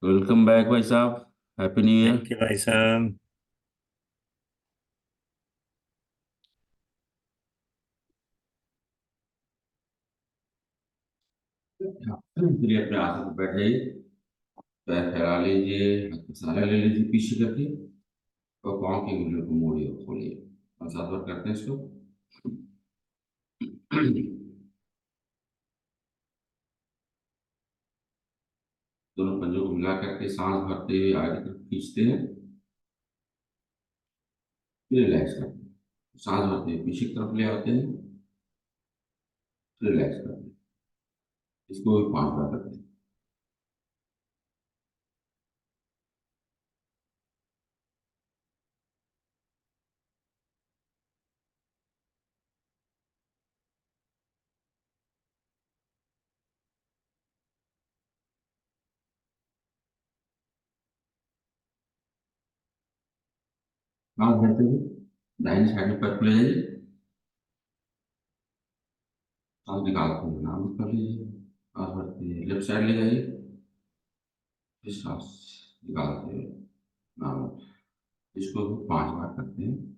Welcome back भाई साहब। Happy new year. Thank you भाई साहब। चलिए अपने आसन पर बैठ जाइए। पैर फैला लीजिए, हाथ पे सहारा ले लीजिए पीछे करके और पाँव की उंगलियों को मोड़िए और खोलिए। और सात बार करते हैं इसको। दोनों पंजों को मिला करके सांस भरते हुए आगे की तरफ खींचते हैं, फिर रिलैक्स करते हैं। सांस भरते हुए पीछे की तरफ ले आते हैं, फिर रिलैक्स करते हैं। इसको भी 5 बार करते हैं। सांस भरते हुए दाहिनी साइड में पैर को ले जाइए। सांस निकालते हुए नाम कर लीजिए। सांस भरते हुए लेफ्ट साइड ले जाइए, फिर सांस निकालते हुए नाम। इसको भी 5 बार करते हैं।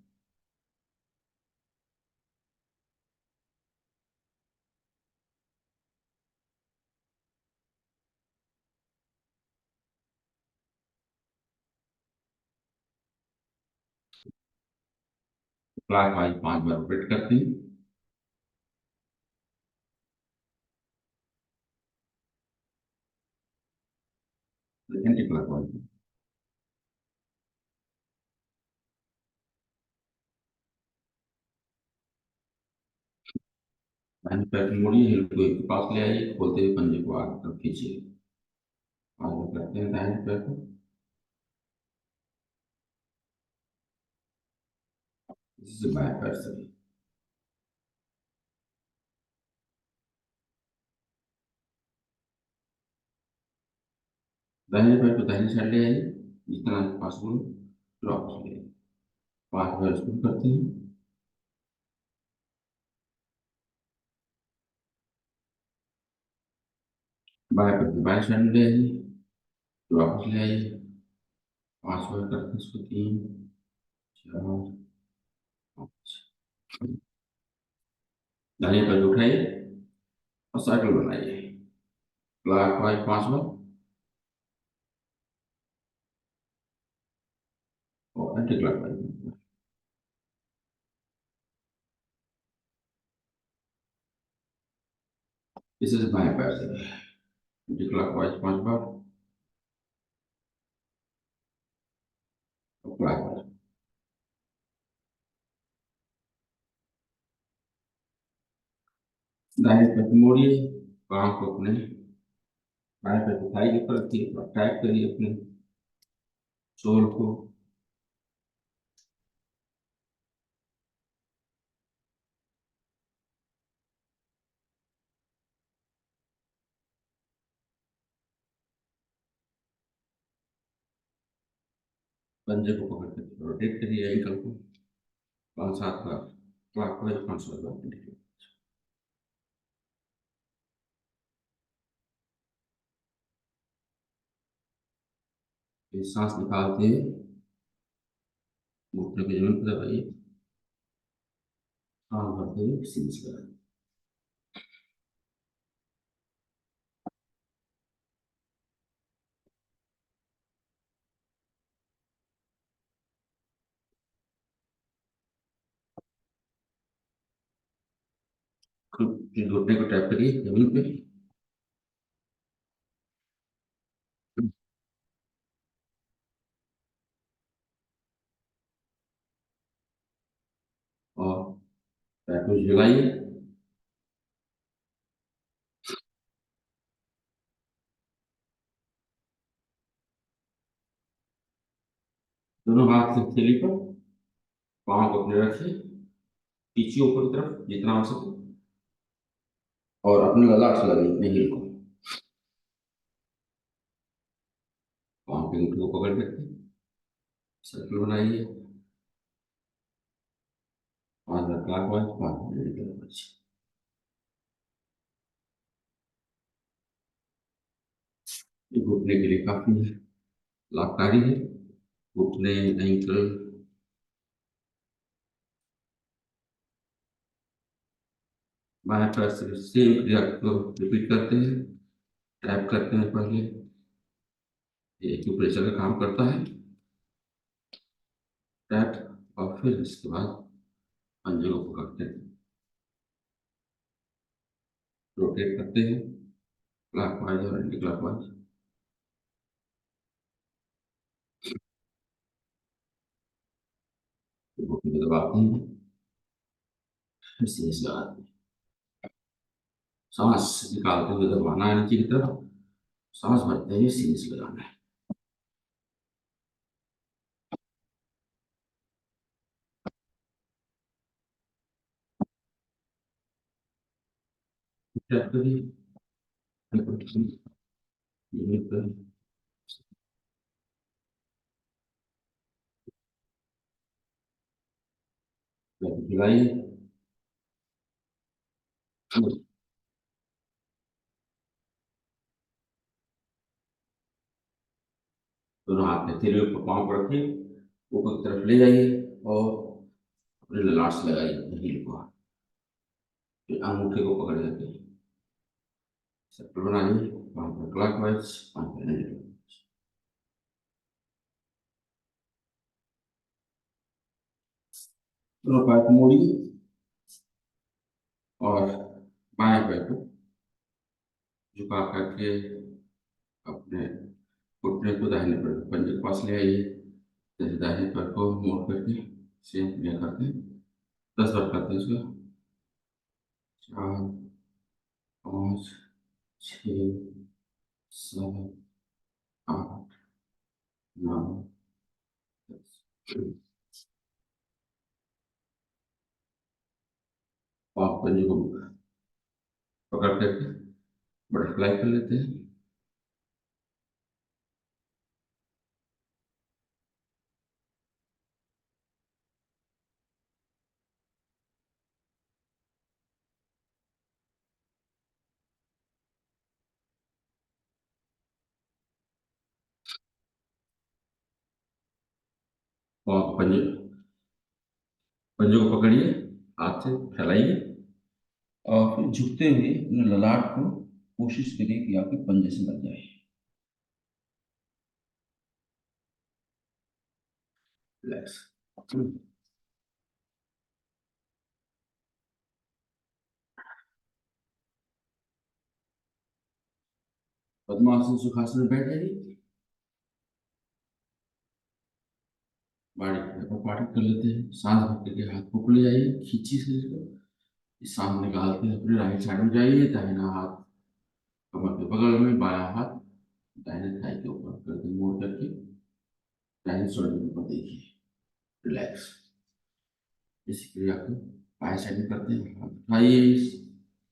क्लॉक वाइज 5 बार रिपीट करते हैं। Anti clock wise. दाहिने पैर की मोड़िए, हिल को एक के पास ले आइए, खोलते हुए पंजे को आगे तरफ खींचिए। आगे करते हैं दाहिने पैर को। इसी से बाएं पैर से भी। दाहिने पैर को दाहिनी साइड ले आइए, जितना पॉसिबल ड्रॉप ले आइए। 5 बार शुरू करते हैं। बाएं पैर को बाएं साइड में ले आइए, ड्रॉप ले आइए। 5 बार करते हैं इसको। 3, 4, 5। दाहिने पैर को उठाइए और सर्कल बनाइए। क्लॉक वाइज 5 बार और एंटी क्लॉक वाइज। इसी से बाएं पैर से एंटी क्लॉक वाइज 5 बार और क्लॉक। दाहिने पैर को मोड़िए, पाँव को अपने बाएं पैर को थाई के ऊपर रखिए, थोड़ा टाइट करिए अपने सोल को। पंजे को पकड़ के रोटेट करिए एंकल को 5-7 बार क्लॉकवाइज, 5-7 बार। फिर सांस निकालते हुए घुटने की जमीन पर दबाइए। सांस भरते हुए सींस करें। फिर घुटने को टैप करिए जमीन पे। और पैर को हिलाइए। दोनों हाथ से थैली पर पाँव को अपने रखिए, पीछे ऊपर की तरफ जितना हो सके, और अपने ललाट से लगाइए अपने हील को। पाँव के अंगूठे को पकड़ करके सर्कल बनाइए। 5 बार क्लॉकवाइज, 5 बार एंटी क्लॉकवाइज। ये घुटने के लिए काफी लाभकारी है। घुटने, एंकल। बाएं पैर से सेम क्रिया को रिपीट करते हैं। टैप करते हैं पहले, ये एक्यूप्रेशर का काम करता है। टैप, और फिर इसके बाद पंजे को पकड़ते हैं, रोटेट करते हैं क्लॉकवाइज और एंटी क्लॉकवाइज। घुटने को दबाते हैं, फिर सीने से लगाते हैं। सांस निकालते हुए दबाना है नीचे की तरफ, सांस भरते हुए सीने से लगाना है। टैप करिए, लिमिट पर हिलाइए। दोनों हाथ में तेरे ऊपर पाँव पर रखिए, ऊपर की तरफ ले जाइए और अपने ललाट से लगाइए हील को। फिर अंगूठे को पकड़ लेते हैं, सर्कल बनाइए, पाँव पर क्लॉकवाइज, पाँव पर एंटी। दोनों पैर को मोड़िए और बाएं पैर को झुका करके अपने घुटने को दाहिने पैर पंजे के पास ले आइए। जैसे दाहिने पैर को मोड़ करके सेम क्रिया करते हैं, 10 बार करते हैं इसको। 4, 5, 6, 7, 8, 9, 10। पाँव पंजे को पकड़ करके बटरफ्लाई कर लेते हैं। पाँव पंजे पंजे को पकड़िए, हाथ से फैलाइए और फिर झुकते हुए अपने ललाट को कोशिश करिए कि आपके पंजे से लग जाए। रिलैक्स। पद्मासन सुखासन में बैठ जाइए, बाड़ी पार्टी कर लेते हैं। सांस भर करके हाथ को ऊपर ले जाइए, खींचिए शरीर को, इस सामने निकालते हैं, अपने राइट साइड में जाइए। दाहिना हाथ कमर के बगल में, बायां हाथ दाहिने थाई के ऊपर करके मोड़ करके दाहिने शोल्डर के ऊपर देखिए। रिलैक्स। इस क्रिया को बाएं साइड में करते हैं, हाथ उठाइए,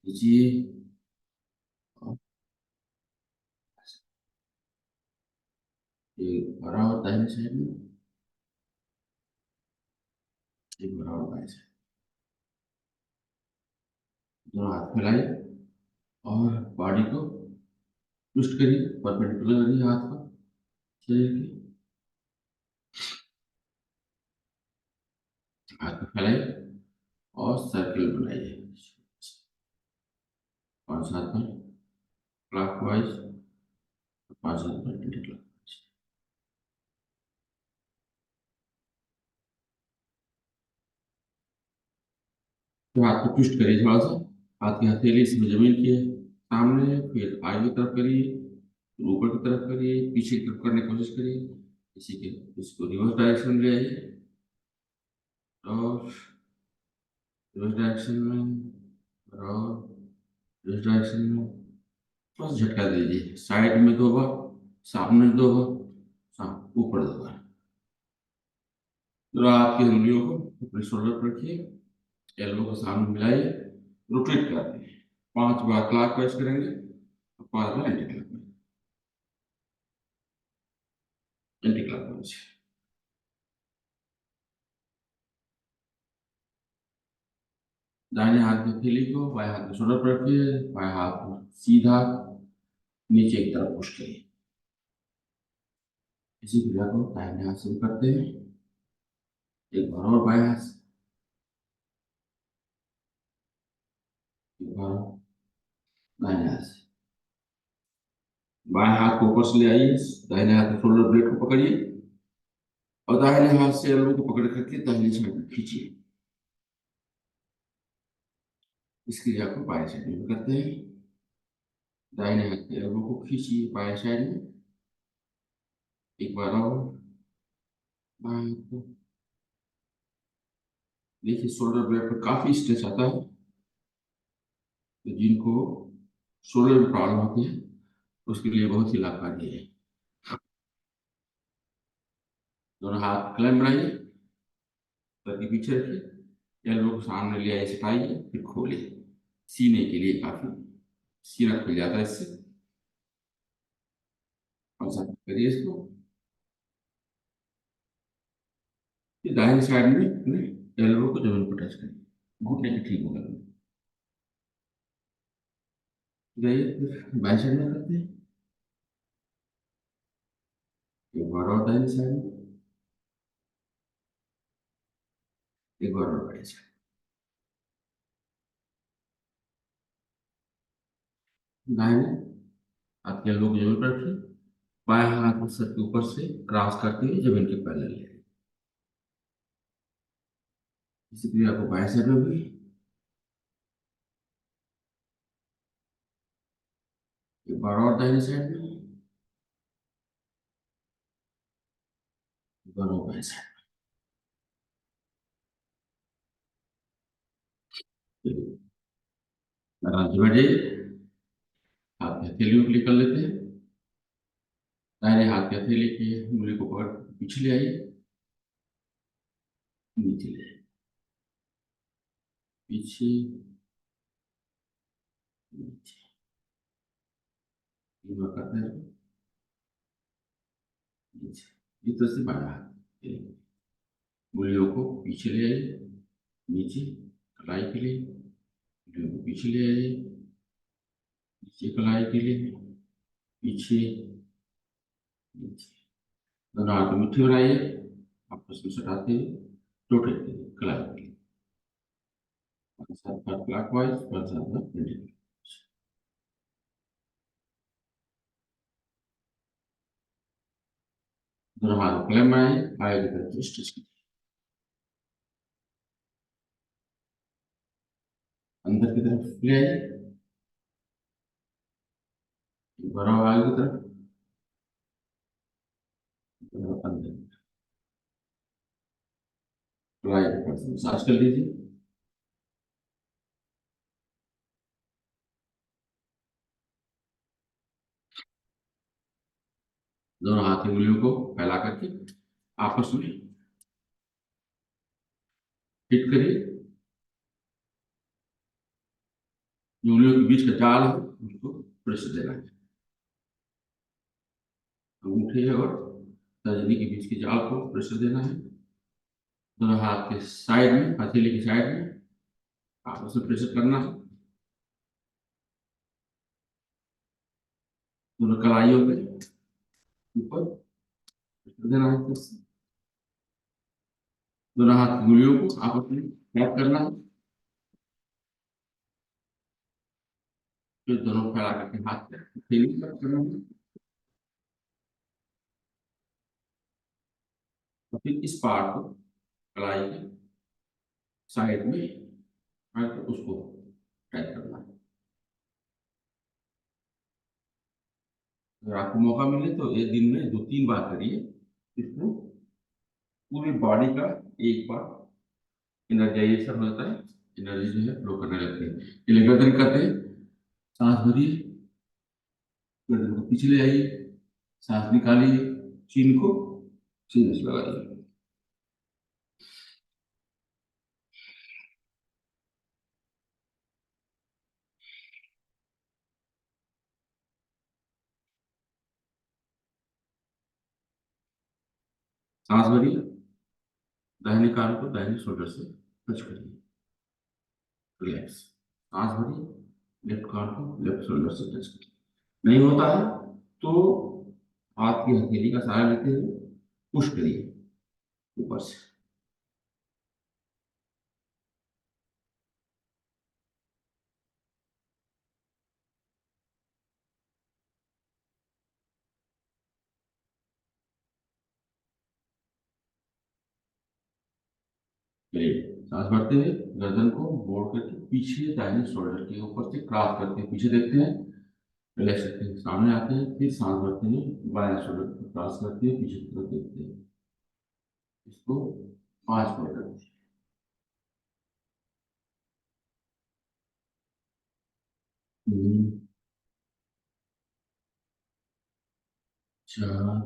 खींचिए और एक बराबर दाहिने साइड में, एक बराबर बाएं साइड। दोनों हाथ फैलाइए और बॉडी को ट्विस्ट करिए, परपेंडिकुलर करिए हाथ को शरीर के। हाथ को फैलाइए और सर्कल बनाइए, 5 हाथ पर क्लॉकवाइज, 5 हाथ पर एंटी क्लॉकवाइज। फिर हाथ को ट्विस्ट करिए थोड़ा सा, हाथ की हथेली इसमें जमीन की सामने, फिर आगे की तरफ करिए, फिर ऊपर की तरफ करिए, पीछे की तरफ करने की कोशिश करिए। इसी के इसको रिवर्स डायरेक्शन में ले आइए और रिवर्स डायरेक्शन में और रिवर्स डायरेक्शन में थोड़ा सा झटका दीजिए, साइड में 2 बार, सामने 2 बार, ऊपर 2 बार। तो आपकी उंगलियों को अपने शोल्डर पर रखिए, एल्बो को सामने मिलाइए, रोटेट करते हैं। 5 बार क्लॉकवाइज करेंगे और 5 बार एंटी क्लॉकवाइज। Anti clockwise. दाहिने हाथ की हथेली को बाएं हाथ के शोल्डर पर रखिए, बाएं हाथ को सीधा नीचे की तरफ पुश करिए। इसी क्रिया को दाहिने हाथ से भी करते हैं। एक बार और बाएं हाथ से, एक बार और दाहिने हाथ से। बाएं हाथ को ऊपर से ले आइए, दाहिने हाथ में शोल्डर ब्लेड को पकड़िए और दाहिने हाथ से एल्बो को पकड़ करके दाहिने साइड में खींचिए। इस क्रिया को बाएं साइड में भी करते हैं। दाहिने हाथ के एल्बो को खींचिए बाएं साइड में, एक बार और बाएं हाथ को। देखिए शोल्डर ब्लेड पर काफी स्ट्रेच आता है, तो जिनको शोल्डर में प्रॉब्लम होती है उसके लिए बहुत ही लाभकारी है। दोनों हाथ क्लैंप बनाइए, सर के पीछे रखिए, एल्बो को सामने ले आइए, सटाइए, फिर खोलिए। सीने के लिए काफी सीना खुल जाता है इससे। और सब करिए इसको। फिर दाहिनी साइड में अपने एल्बो को जमीन पर टच करिए, घुटने के ठीक होगा। जाइए फिर बाएं साइड में करते हैं। एक बार और दाहिनी साइड में, एक बार और बाएं साइड। दाहिने हाथ के एल्बो को जमीन पर रखिए, बाएं हाथ को सर के ऊपर से क्रॉस करते हुए जमीन के पैरेलल ले आइए। इसी क्रिया को बाएं साइड में भी, एक बार और दाहिनी साइड में, एक बार और बाएं साइड में। आराम से बैठ जाइए। हाथ की हथेली ऊपर कर लेते हैं। दाहिने हाथ की हथेली की उंगली को पकड़ पीछे ले आइए, नीचे ले आइए, पीछे नीचे, ये बार करते हैं। नीचे इस तरह से बायां हाथ उंगलियों को पीछे ले आइए, नीचे कलाई के लिए, उंगलियों को पीछे ले आइए, नीचे कलाई के लिए, पीछे नीचे। दोनों हाथ मुट्ठी बनाइए, आपस में सटाते हुए रोटेट करिए कलाई के लिए। साथ क्लॉकवाइज और साथ एंटी। दोनों हाथ क्लैंप बनाइए, आगे की तरफ स्ट्रेच कीजिए, अंदर की तरफ ले आइए, बड़ा आगे की तरफ, अंदर राइट पर मसाज कर लीजिए। दोनों हाथ की उंगलियों को फैला करके आपस में हिट करिए। जो उंगलियों के बीच का जाल है उसको प्रेशर देना है। अंगूठे और तर्जनी के बीच के जाल को प्रेशर देना है। दोनों हाथ के साइड में, हथेली की साइड में आपस में प्रेशर करना है। दोनों कलाइयों पे ऊपर प्रेशर देना है। दोनों हाथ की उंगलियों को आपस में टैप करना है। फिर दोनों फैला करके हाथ पे हथेली पर करना है। और फिर इस पार्ट को कलाई के साइड में रख उसको टाइप करना है। अगर आपको मौका मिले तो एक दिन में 2-3 बार करिए इसको। पूरी बॉडी का एक बार एनर्जाइजेशन होता है, एनर्जी जो है फ्लो करने लगती है। ये लगातार करते हैं। सांस भरिए, गर्दन को पीछे ले आइए, सांस निकालिए, चीन को सीने से लगाइए। सांस भरिए, दाहिने कान को दाहिने शोल्डर से टच करिए, रिलैक्स। सांस भरिए, लेफ्ट कान को लेफ्ट शोल्डर से टच करिए। नहीं होता है तो हाथ की हथेली का सहारा लेते हुए पुश करिए ऊपर से। ग्रेट। सांस भरते हुए गर्दन को मोड़ करके पीछे दाहिने शोल्डर के ऊपर से क्रॉस करते हैं, पीछे देखते हैं, रिलैक्स करते हैं, सामने आते हैं, फिर सांस भरते हुए बाएं शोल्डर को क्रॉस करते हुए पीछे की तरफ देखते हैं। इसको 5 बार करते हैं। 3, 4,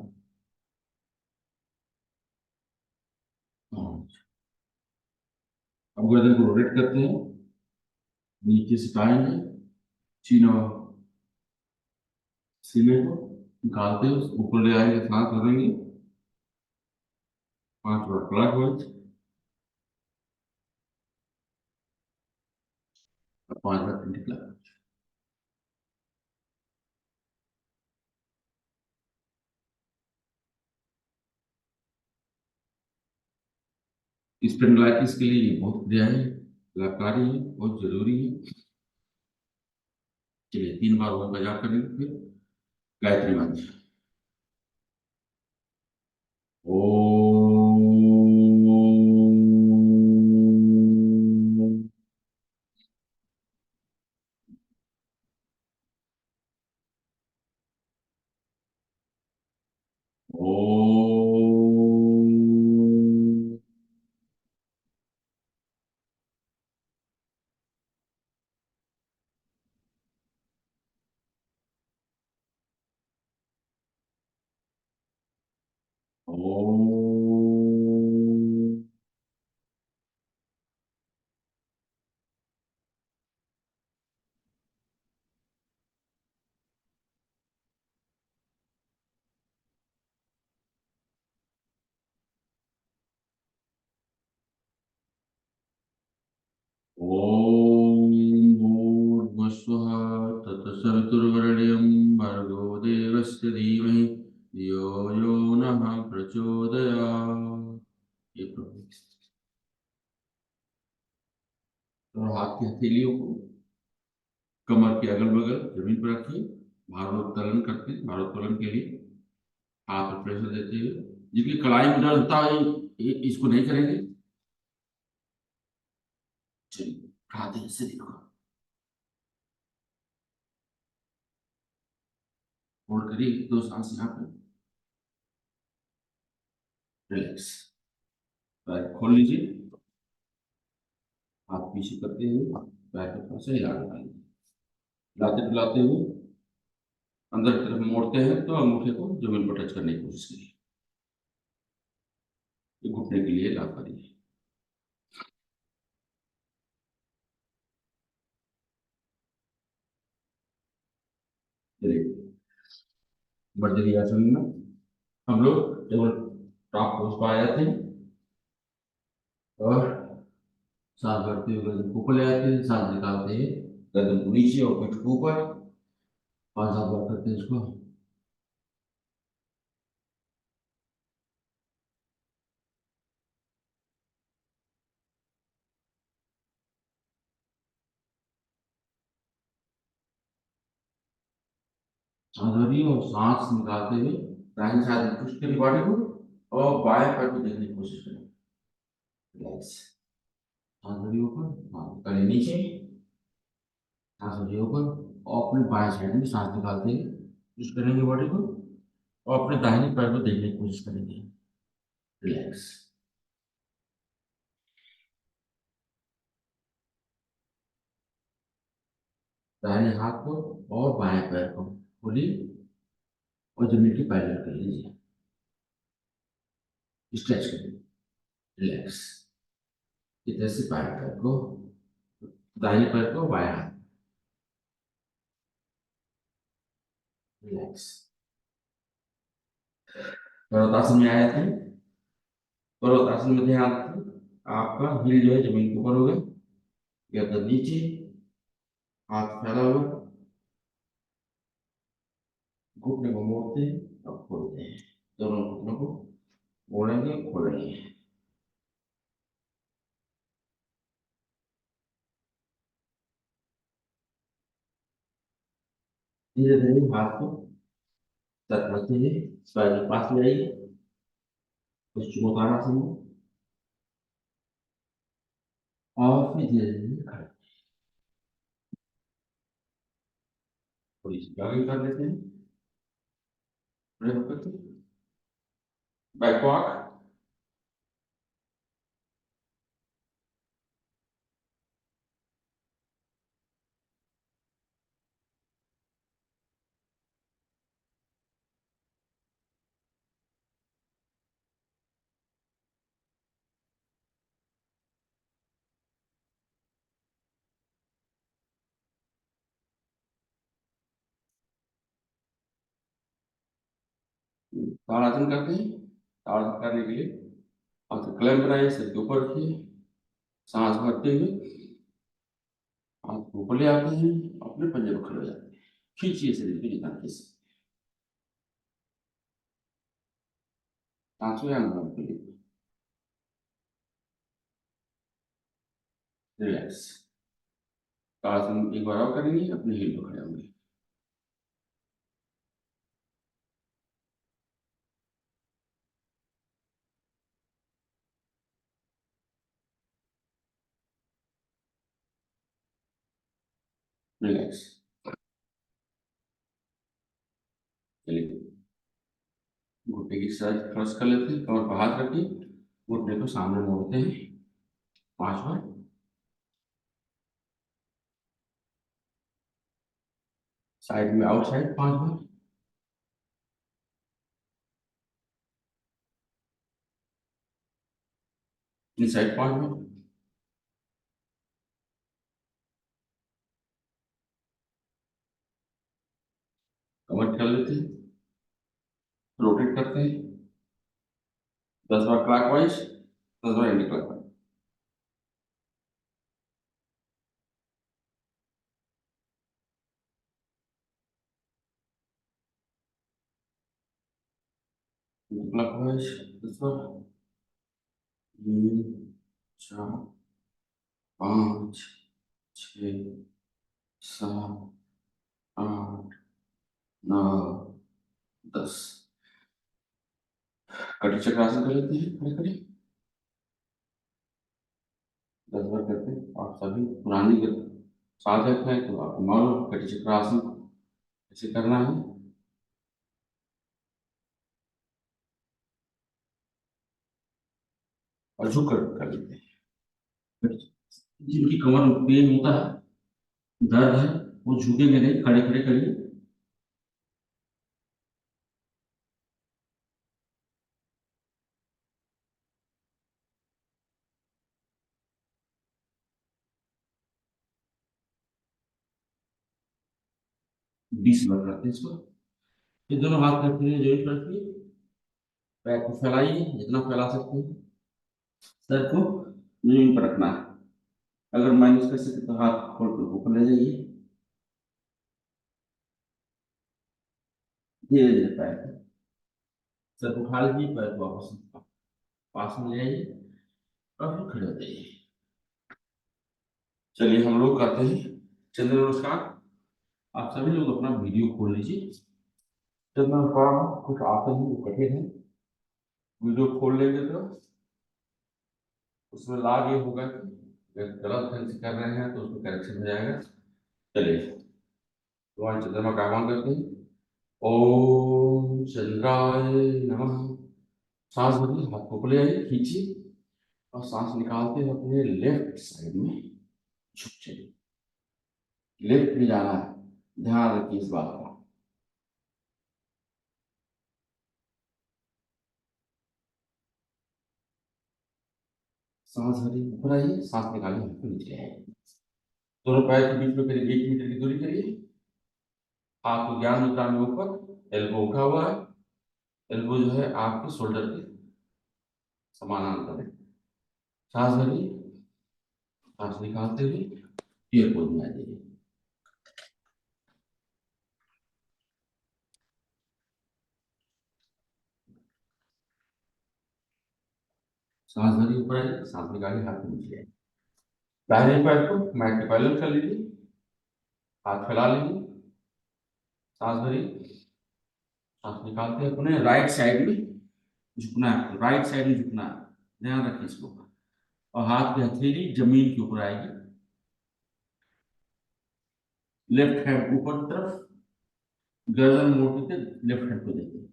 5। अब गर्दन को रोटेट करते हैं, नीचे से टाएंगे, चीन और सीने को निकालते हैं, ऊपर ले आएंगे, सांस भरेंगे, 5 बार क्लॉकवाइज और 5 बार एंटी क्लॉकवाइज। स्पेंडिलाइटिस के लिए ये बहुत क्रिया है, लाभकारी है, बहुत जरूरी है। चलिए 3 बार ओम का जाप करेंगे, फिर गायत्री मंत्र। ओम। ओम। ओम। ओम भूर्भुवस्सुः तत्सवितुर्वरेण्यं भर्गो देवस्य धीमहि धियो यो नः प्रचोदयात्। ये प्रभु। और हाथ की हथेलियों को कमर के अगल बगल जमीन पर रखिए, भारोत्तोलन करते हैं, भारोत्तोलन के लिए हाथ पर प्रेशर देते हुए। जिनकी कलाई में दर्द होता है इसको नहीं करेंगे। चलिए उठाते हैं शरीर को, होल्ड करिए 2 सांस यहाँ पे, रिलैक्स। पैर खोल लीजिए, हाथ पीछे करते हुए पैर को थोड़ा सा हिलाने वाले, हिलाते डुलाते हुए अंदर की तरफ मोड़ते हैं तो अंगूठे को जमीन पर टच करने की कोशिश करिए। ये घुटने के लिए लाभकारी है। चलिए बर्जरी आसन में हम लोग केवल टॉप पोज पर आ जाते हैं और सांस भरते हुए गर्दन को ऊपर ले आते हैं, सांस निकालते हैं गर्दन को नीचे और पीठ को ऊपर, 5-7 बार करते हैं इसको। सांस भरिए और सांस निकालते हुए दाहिनी साइड पुश करिए बॉडी को और बाएं पैर को देखने की कोशिश करें, रिलैक्स। सांस भरिए ऊपर, हाँ करें नीचे, सांस भरिए ऊपर और अपने बाएं साइड में सांस निकालते हुए पुश करेंगे बॉडी को और अपने दाहिने पैर को देखने की कोशिश करेंगे, रिलैक्स। दाहिने हाथ को और बाएं पैर को खोलिए और जमीन के पैरेलल कर लीजिए, स्ट्रेच करिए, रिलैक्स। इधर से बाएं पैर को, दाहिने पैर को बाएं हाथ, रिलैक्स। पर्वतासन में आए थे, पर्वतासन में ध्यान रखें, आपका हिल जो है जमीन के ऊपर होगा, गर्दन नीचे, हाथ फैला हुआ, घुटने को मोड़ते हैं और खोलते हैं। धीरे धीरे हाथ को तक रखते हुए पैर के पास ले आइए। पश्चिमोत्तानासन में और फिर धीरे धीरे खड़े। थोड़ी सी जॉगिंग कर लेते हैं खड़े होकर के। Back walk. ताड़ासन करते हैं। ताड़ासन करने के लिए हाथ क्लैंप बनाइए, सिर के ऊपर रखिए, सांस भरते हुए हाथ को ऊपर ले आते हैं, अपने पंजे पर खड़े हो जाते हैं। खींचिए शरीर को जितना खींच सकते हैं। सांसों या अंदर के लिए रिलैक्स। ताड़ासन एक बार और करेंगे, अपने हिल पर खड़े होंगे। रिलैक्स। चलिए घुटने की साइड क्रॉस कर लेते हैं, कमर पर हाथ रखिए, घुटने को सामने मोड़ते हैं 5 बार। साइड में आउटसाइड 5 बार। इन साइड 5 बार। कमर कर लेते हैं, रोटेट करते हैं 10 बार क्लॉकवाइज, 10 बार एंटी क्लॉकवाइज। एंटी क्लॉकवाइज 10 बार। 3, 4, 5, 6, 7, 8, 9, 10। कटी चक्रासन कर लेते हैं खड़े खड़े 10 बार करते हैं। आप सभी पुरानी साधक हैं तो आप मालूम कटी चक्रासन कैसे करना है। और झुक कर लेते हैं। जिनकी कमर में पेन होता है, दर्द है, वो झुकेंगे नहीं, खड़े खड़े करिए। 20 बार करते हैं इसको। ये दोनों हाथ रखिए, जॉइंट रखिए, पैर को फैलाइए जितना फैला सकते हैं। सर को जमीन पर रखना है। अगर माइनस कर सके तो हाथ खोल कर ऊपर ले जाइए। धीरे धीरे पैर को, सर को उठा लीजिए, पैर को वापस पास में ले आइए और फिर खड़े हो जाइए। चलिए हम लोग करते हैं चंद्र नमस्कार। आप सभी लोग अपना वीडियो खोल लीजिए। चंद्र नमस्कार कुछ आते हैं वो कठिन है, वीडियो खोल लेंगे तो उसमें लाभ ये होगा कि अगर गलत ढंग से कर रहे हैं तो उसमें करेक्शन हो जाएगा। चलिए भगवान चंद्रमा का आह्वान करते हैं। ओम चंद्राय नमः। सांस भरिए, हाथ को ऊपर ले आइए, खींचिए और सांस निकालते हुए अपने लेफ्ट साइड में झुक जाइए। लेफ्ट में जाना है, ध्यान रखिए इस बात का। सांस भरिए, ऊपर आइए, सांस निकालिए, हाथ को नीचे आइए। दोनों पैर के बीच में करीब 1 मीटर की दूरी करिए। हाथ को ज्ञान मुद्रा में ऊपर, एल्बो उठा हुआ है, एल्बो जो है आपके शोल्डर के समानांतर है। सांस भरिए, सांस निकालते हुए ईयर पोज में आ जाइए। सांस भरिए, ऊपर आइए, सांस निकालिए, हाथ को नीचे आइए। दाहिने पैर को मैट पे पैरेलल कर लीजिए, हाथ फैला लीजिए, सांस भरी, सांस निकालते हैं, अपने राइट साइड में झुकना है, राइट साइड में झुकना है, ध्यान रखिए इसको। और हाथ की हथेली जमीन के ऊपर आएगी, लेफ्ट हैंड ऊपर की तरफ, गर्दन मोड़ के लेफ्ट हैंड को देखिए,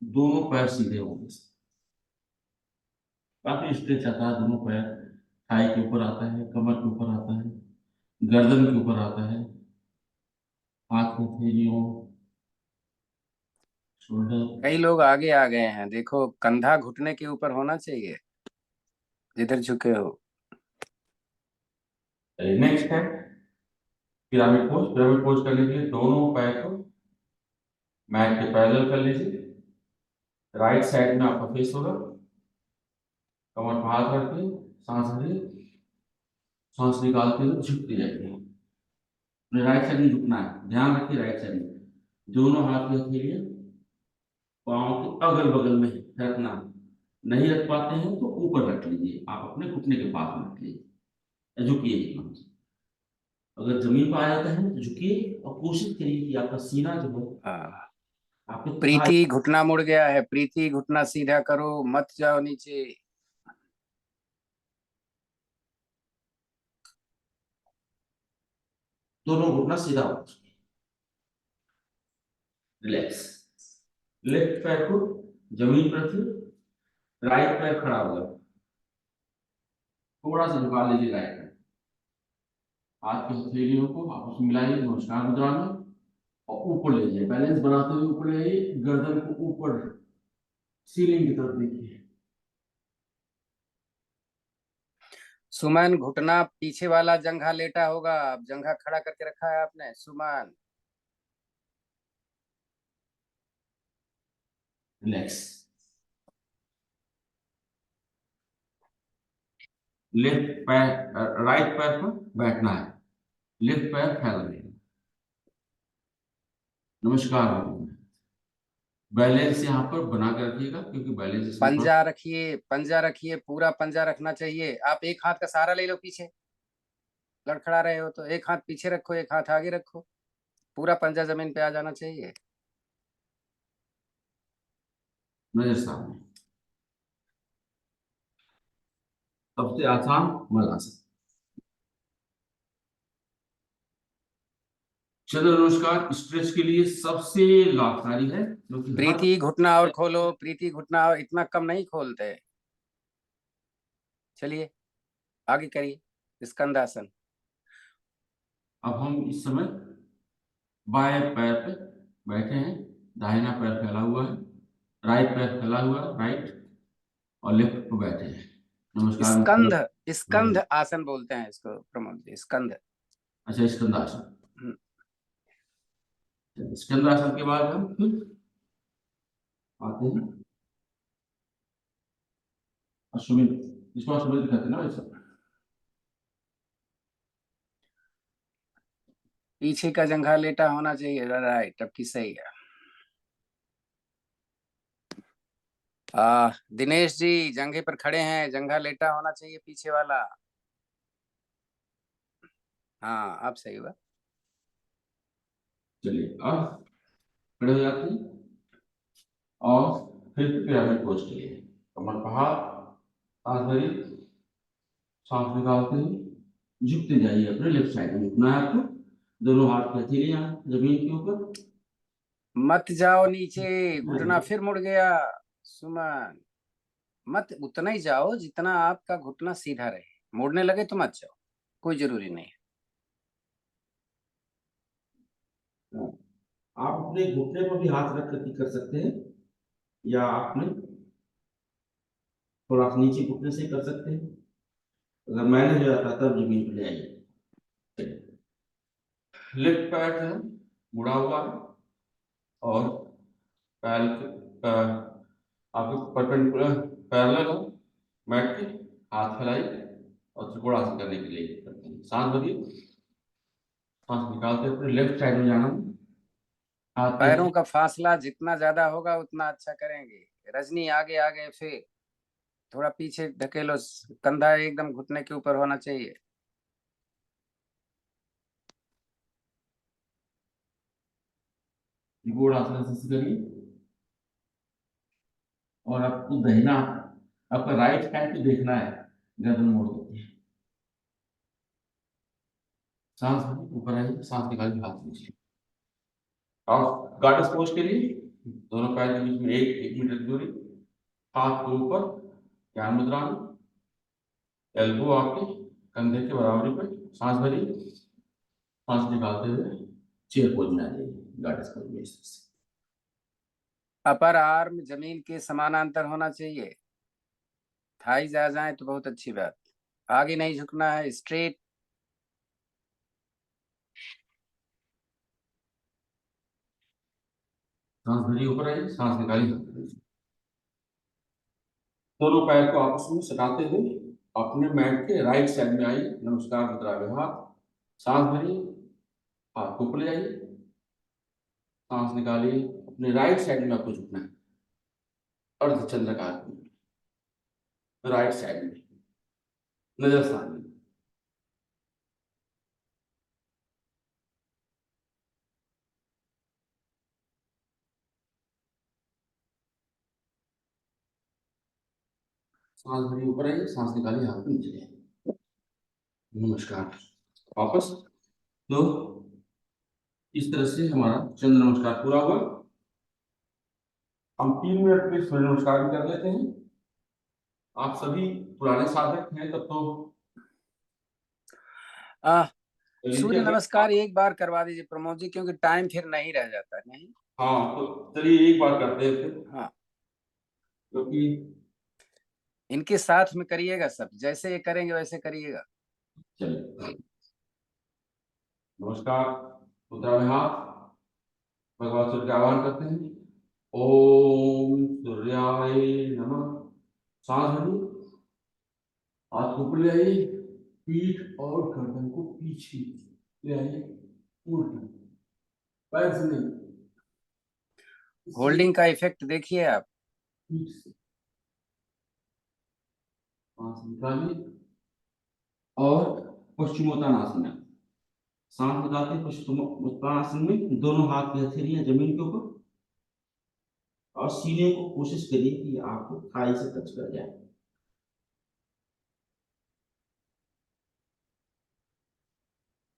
दोनों पैर सीधे होंगे, काफी स्ट्रेच आता है, दोनों पैर थाई के ऊपर आता है, कमर के ऊपर आता है, गर्दन के ऊपर आता है, हाथ की हथेलियों, शोल्डर। कई लोग आगे आ गए हैं, देखो कंधा घुटने के ऊपर होना चाहिए जिधर झुके हो। नेक्स्ट है पिरामिड पोज। पिरामिड पोज करने के लिए दोनों पैर को मैट के पैरेलल कर लीजिए, राइट साइड में आपका फेस होगा, कमर पर हाथ रखिए, सांस भरिए, सांस निकालते हुए झुकते जाइए, राइट साइड में झुकना है, ध्यान रखिए राइट साइड में, दोनों हाथ की हथेलियां पाँव के अगल बगल में रखना, नहीं रख पाते हैं तो ऊपर रख लीजिए, आप अपने घुटने के पास में रख लीजिए, झुकिए एकदम से। अगर जमीन पर आ जाता है तो झुकिए और कोशिश करिए कि आपका सीना जो है हाँ, आपके थाई, प्रीति घुटना मुड़ गया है, प्रीति घुटना सीधा करो, मत जाओ नीचे। दोनों घुटना सीधा हो, रिलैक्स। लेफ्ट पैर को जमीन पर रखिए, राइट पैर खड़ा होगा, थोड़ा सा झुका लीजिए राइट पैर, हाथ की हथेलियों को आपस में मिलाइए नमस्कार मुद्रा में, और ऊपर ले जाइए, बैलेंस बनाते हुए ऊपर ले जाइए, गर्दन को ऊपर सीलिंग की तरफ देखिए। सुमन घुटना पीछे वाला जंघा लेटा होगा, अब जंघा खड़ा करके रखा है आपने सुमन। रिलैक्स। लेफ्ट पैर, राइट पैर पर बैठना है, लेफ्ट पैर फैला देना, नमस्कार बोलिए। बैलेंस यहाँ पर बना के रखिएगा क्योंकि बैलेंस इसमें थोड़ा, पंजा रखिए, पंजा रखिए, पूरा पंजा रखना चाहिए। आप एक हाथ का सहारा ले लो, पीछे लड़खड़ा रहे हो तो एक हाथ पीछे रखो, एक हाथ आगे रखो, पूरा पंजा जमीन पे आ जाना चाहिए। नजर सामने। सबसे आसान मलासन। चंद्र नमस्कार स्ट्रेच के लिए सबसे लाभकारी है क्योंकि हर, प्रीति घुटना और खोलो, प्रीति घुटना और इतना कम नहीं खोलते। चलिए आगे करिए स्कंदासन। अब हम इस समय बाएं पैर पे बैठे हैं, दाहिना पैर फैला हुआ है, राइट पैर फैला हुआ है, राइट, और लेफ्ट पे बैठे हैं, नमस्कार स्कंध, मुद्रा। स्कंध आसन बोलते हैं इसको प्रमोद जी, स्कंध। अच्छा स्कंदासन। स्कंदासन के बाद हम फिर आते हैं अश्वमेध, इसको अश्वमेध कहते हैं ना वैसे। पीछे का जंघा लेटा होना चाहिए, राइट, अब की सही है। दिनेश जी जंघे पर खड़े हैं, जंघा लेटा होना चाहिए पीछे वाला। हाँ अब सही हुआ। चलिए अब खड़े हो जाते हैं और फिर पिरामिड पोज के लिए कमर पर हाथ, सांस भरी, सांस निकालते हुए झुकते जाइए, अपने लेफ्ट साइड में झुकना है आपको, दोनों हाथ की हथेलियां जमीन के ऊपर, मत जाओ नीचे, घुटना फिर मुड़ गया सुमन। मत उतना ही जाओ जितना आपका घुटना सीधा रहे, मुड़ने लगे तो मत जाओ, कोई जरूरी नहीं है। आप अपने घुटने पर भी हाथ रख करके कर सकते हैं, या आपने थोड़ा सा नीचे घुटने से कर सकते हैं, अगर मैनेज हो जाता तब जमीन पर ले आइए। लेफ्ट पैर जो है मुड़ा हुआ है और पैर आपके परपेंडिकुलर पैरेलल है मैट के, हाथ फैलाइए और त्रिकोणासन करने के लिए करते हैं, सांस भरिए, सांस निकालते हुए लेफ्ट साइड में जाना है, हाथ के पैरों का फासला जितना ज्यादा होगा उतना अच्छा करेंगे। रजनी आगे आगे, फिर थोड़ा पीछे ढकेलो, कंधा एकदम घुटने के ऊपर होना चाहिए। त्रिकोण आसन से करिए। और आपको दाहिना, आपका राइट हैंड को देखना है, गर्दन मोड़ देती है। सांस भरिए, ऊपर आइए, सांस निकालिए, हाथ नीचे। और गार्ड पोज के लिए दोनों पैर के बीच में 1 मीटर की दूरी, हाथ को ऊपर, ज्ञान मुद्रा में, एल्बो आपके कंधे के बराबरी पर। सांस भरिए, सांस निकालते हुए चेयर पोज में आ जाइए, गार्ड पोज में इस तरह से। अपर आर्म जमीन के समानांतर होना चाहिए, थाइज आ जाए तो बहुत अच्छी बात। आगे नहीं झुकना है, स्ट्रेट। सांस भरिए, ऊपर आइए, सांस निकालिए। दोनों पैर को आपस में सटाते हुए अपने मैट के राइट साइड में आइए, नमस्कार मुद्रा में हाथ। सांस भरिए, हाथ को ऊपर ले जाइए, सांस निकालिए। अपने राइट साइड में आपको झुकना है, अर्धचंद्राकार में, राइट साइड में, नजर सामने। सांस भरिए, ऊपर आइए, सांस निकालिए, हाथ को नीचे ले आइए। नमस्कार। वापस। तो इस तरह से हमारा चंद्र नमस्कार पूरा हुआ। हम 3 मिनट में सूर्य नमस्कार भी कर लेते हैं। आप सभी पुराने साधक हैं तब तो चलिए सूर्य अगर नमस्कार एक बार करवा दीजिए प्रमोद जी, क्योंकि टाइम फिर नहीं रह जाता। नहीं, हाँ तो चलिए एक बार करते हैं फिर, हाँ, क्योंकि इनके साथ में करिएगा सब, जैसे ये करेंगे वैसे करिएगा। चलिए नमस्कार, मुद्रा में हाथ, भगवान सूर्य का आह्वान करते हैं। ओम सूर्याय नमः। सांस भरिए, हाथ को ऊपर ले आइए, पीठ और गर्दन को पीछे ले आइए, उल्टा, पैर से नहीं, होल्डिंग का इफेक्ट देखिए आप। पीठ से। सांस निकालिए और पश्चिमोत्तानासन में सांस निकालते हैं। पश्चिमोत्तानासन में दोनों हाथ की हथेलियां जमीन के ऊपर, और सीने को कोशिश करिए कि आपको थाई से टच कर जाए।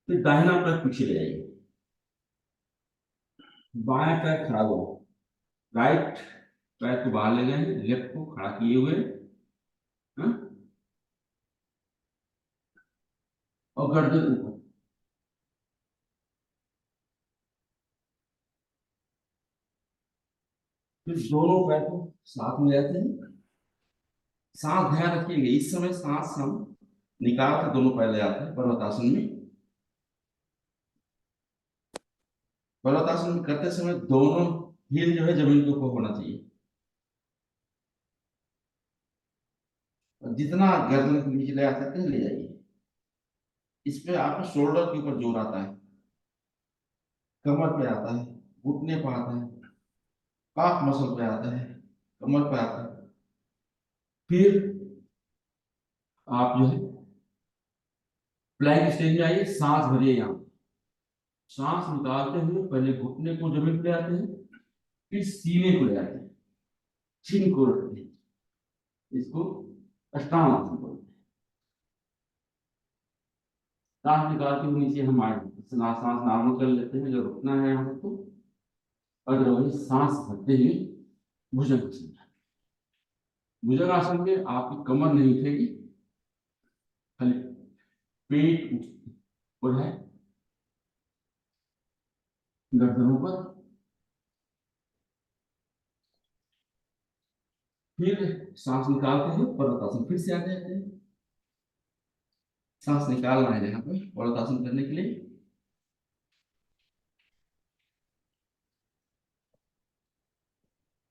फिर दाहिना पैर पीछे ले जाइए, बाएं पैर खड़ा हो, राइट पैर को बाहर ले गए, लेफ्ट को खड़ा किए हुए, हाँ? और गर्दन ऊपर। फिर दोनों पैर को साथ में जाते हैं। सांस ध्यान रखिएगा, इस समय सांस हम निकाल कर दोनों पैर ले जाते हैं पर्वतासन में। पर्वतासन में करते समय दोनों हील जो है जमीन के ऊपर होना चाहिए, और जितना गर्दन के नीचे ले आ सकते हैं ले जाइए। इस पे आपको शोल्डर के ऊपर जोर आता है, कमर पे आता है, घुटने पे आता है, काफ मसल पे आता है, कमर पे आता है। फिर आप जो है प्लैंक स्टेज में आइए, सांस भरिए। यहाँ सांस निकालते हुए पहले घुटने को जमीन पे ले आते हैं, फिर सीने को ले आते हैं, चिन को रखते हैं। इसको अष्टांग आसन बोलते हैं। सांस निकालते हुए नीचे हम आए, सांस नॉर्मल कर लेते हैं, जो रुकना है हमको। अदरवाइज सांस भरते हुए भुजंगासन। भुजंगासन में आपकी कमर नहीं उठेगी, खाली पेट ऊपर है, गर्दन ऊपर। फिर सांस निकालते हैं, पर्वतासन फिर से आ जाते हैं। सांस निकालना है यहाँ पे पर्वतासन करने के लिए।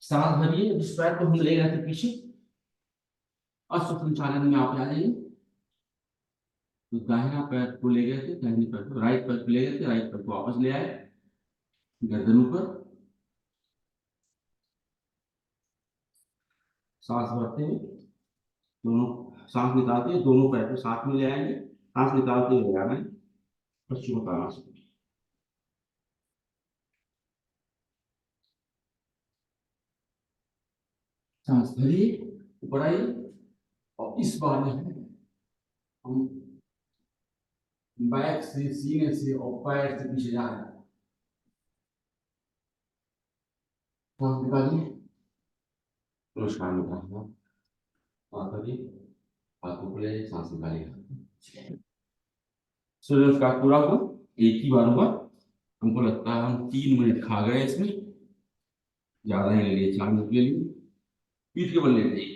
सांस भरिए, जिस पैर को हम ले गए थे पीछे, अश्व संचालन में आप आ जाइए। तो दाहिना पैर को ले गए थे, दाहिने पैर को, राइट पैर को ले गए थे, राइट पैर को वापस ले आए, गर्दन ऊपर। सांस भरते हैं, दोनों सांस निकालते हैं, दोनों पैर को साथ में ले आएंगे, सांस निकालते हुए आना है पश्चिमोत्तानासन। सांस भरी, ऊपर आई, और इस बार जो है हम बैक से, सीने से और पैर से पीछे जा रहे हैं। सांस निकालिए, नमस्कार निकालिए, सांस भरी, हाथ ऊपर ले, सांस निकालिए। सूर्य नमस्कार पूरा हुआ, एक ही बार हुआ। हमको लगता है हम 3 मिनट खा गए इसमें, ज्यादा ही ले लिए, 4 मिनट ले लिए। पीठ के बल लेट जाइए।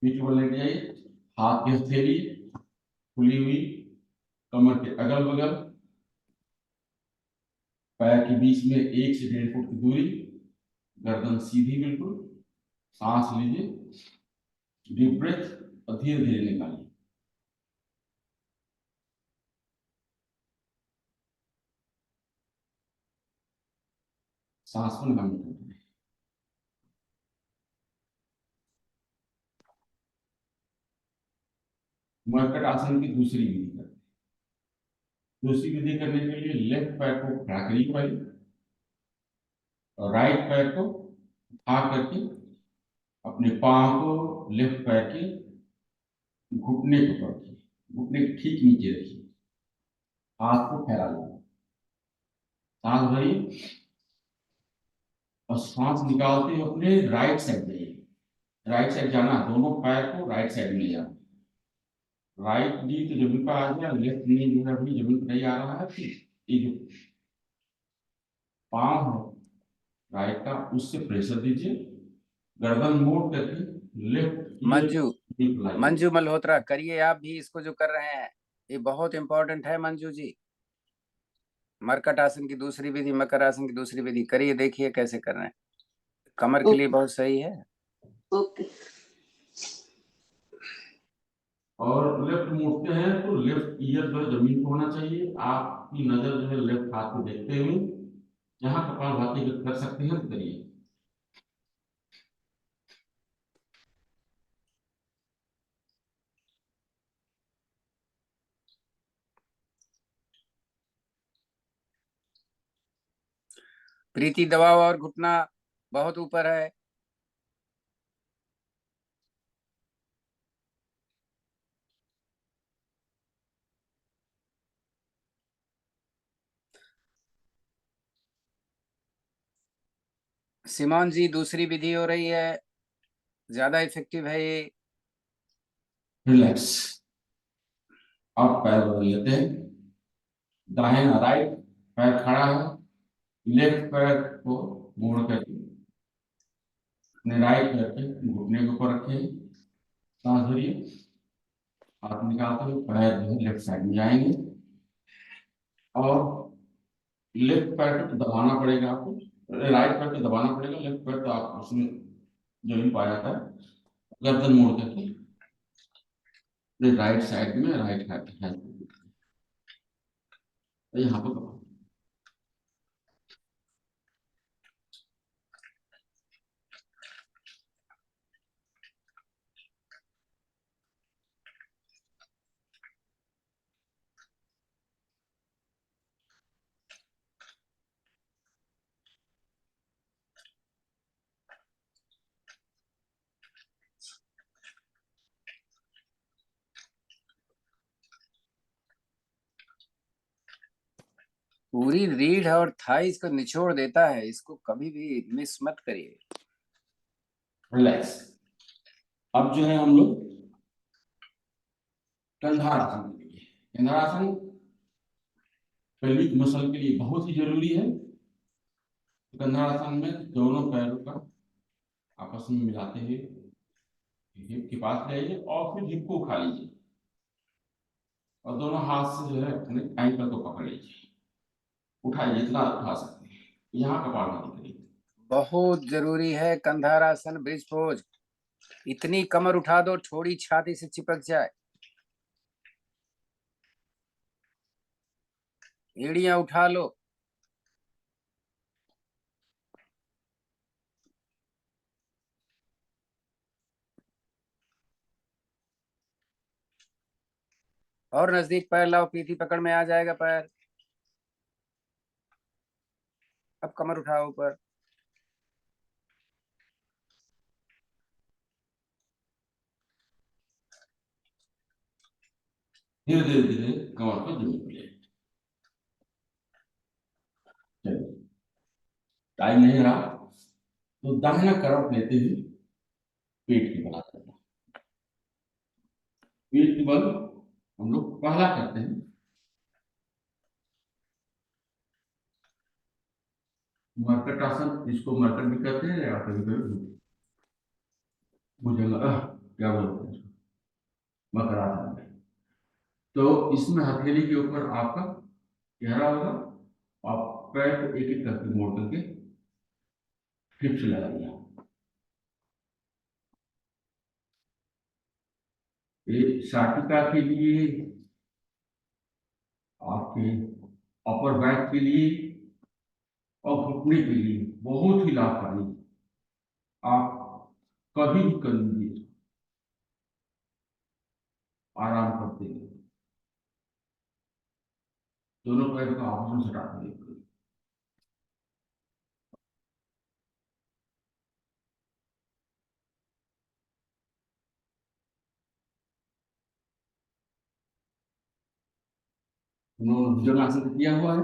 पीठ के बल लेट जाइए, हाथ की हथेली खुली हुई, कमर के अगल बगल, पैर के बीच में 1 से 1.5 फुट की दूरी, गर्दन सीधी बिल्कुल। सांस लीजिए, डीप ब्रेथ, और धीरे धीरे निकालिए। सांस को निकालिए। मरकट आसन की दूसरी विधि करते हैं। दूसरी विधि करने के लिए लेफ्ट पैर को खड़ा करिए पहले, और राइट पैर को उठा करके अपने पांव को लेफ्ट पैर के घुटने के ऊपर रखिए, घुटने के ठीक नीचे रखिए, हाथ को फैला लीजिए। सांस भरिए, और सांस निकालते हुए अपने राइट साइड जाइए। राइट साइड जाना, दोनों पैर को राइट साइड में ले जाना। राइट नी तो जमीन पर आ गया, लेफ्ट नी जो है अभी जमीन पर नहीं आ रहा है। ये जो पांव है राइट का, उससे प्रेशर दीजिए, गर्दन मोड़ करके लेफ्ट मंजू ईयर मंजू मल्होत्रा, करिए आप भी इसको जो कर रहे हैं, ये बहुत इंपॉर्टेंट है मंजू जी। मरकट आसन की दूसरी विधि, मकर आसन की दूसरी विधि करिए, देखिए कैसे कर रहे हैं, कमर के लिए बहुत सही है। ओके। और लेफ्ट मोड़ते हैं तो लेफ्ट ईयर जो है जमीन पर होना चाहिए। आपकी नजर जो है लेफ्ट हाथ को देखते हुए, जहां कपालभाति कर सकते हैं तो करिए। प्रीति दबाव और घुटना बहुत ऊपर है। सिमोन जी, दूसरी विधि हो रही है, ज्यादा इफेक्टिव है ये। रिलैक्स, आप पैर बदल लेते हैं, दाहिना राइट पैर खड़ा है, लेफ्ट पैर को मोड़ करके अपने राइट पैर के घुटने के ऊपर रखें। सांस भरिए, हाथ निकालते हुए पैर जो है लेफ्ट साइड में जाएंगे, और लेफ्ट पैर को तो दबाना पड़ेगा आपको, राइट पैर को दबाना पड़ेगा, लेफ्ट पैर तो आप उसमें जमीन पा जाता है। गर्दन मोड़ करके राइट साइड में राइट हैंड यहाँ पर दबाओ। पूरी रीढ़ और थाइस को निचोड़ देता है, इसको कभी भी मिस मत करिए। रिलैक्स। अब जो है हम लोग कंधारासन करेंगे। कंधारासन पेल्विक मसल के लिए बहुत ही जरूरी है। कंधारासन में दोनों पैरों का आपस में मिलाते हुए हिप के पास जाइए, और फिर हिप को उठा लीजिए, और दोनों हाथ से जो है अपने एंकल को पकड़ लीजिए, उठाइए जितना उठा सकते हैं। यहाँ कपालभाति करिए। बहुत जरूरी है कंधारासन, ब्रिज पोज। इतनी कमर उठा दो, थोड़ी छाती से चिपक जाए। एड़ियां उठा लो। और नजदीक पैर लाओ, पीठी पकड़ में आ जाएगा पैर। अब कमर उठाओ ऊपर। धीरे धीरे धीरे कमर को जमीन पे ले। चलिए, टाइम नहीं रहा तो दाहिना करवट लेते हुए पेट की बल करना। पेट की बल हम लोग पहला करते हैं मरकट आसन, जिसको मरकट भी कहते हैं या कभी कभी भुजंग क्या बोलते हैं इसको, मकरासन। तो इसमें हथेली के ऊपर आपका चेहरा होगा, आप पैर को एक एक करके मोड़ करके हिप्स लगा दिया। ये साटिका के लिए, आपके अपर बैक के लिए और घुटने के लिए बहुत ही लाभकारी। आप कभी भी कर लीजिए आराम करते हुए। दोनों पैर का आपस में सटा करिए। हम लोग भुजंगासन किया हुआ है,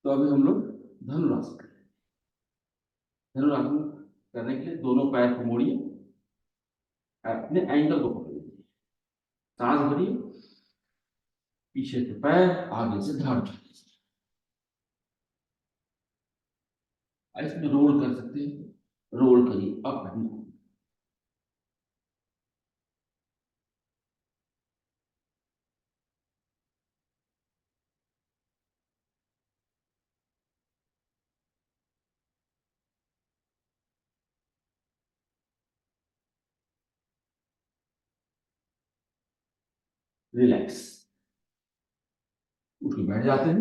तो अभी हम लोग धनुरासन करें। धनुरासन करने के लिए दोनों पैर को मोड़िए, अपने एंगल को पकड़ लीजिए, सांस भरिए, पीछे से पैर, आगे से धड़। इसमें रोल कर सकते हैं, रोल करिए अप एंड डाउन। रिलैक्स, उठ के बैठ जाते हैं।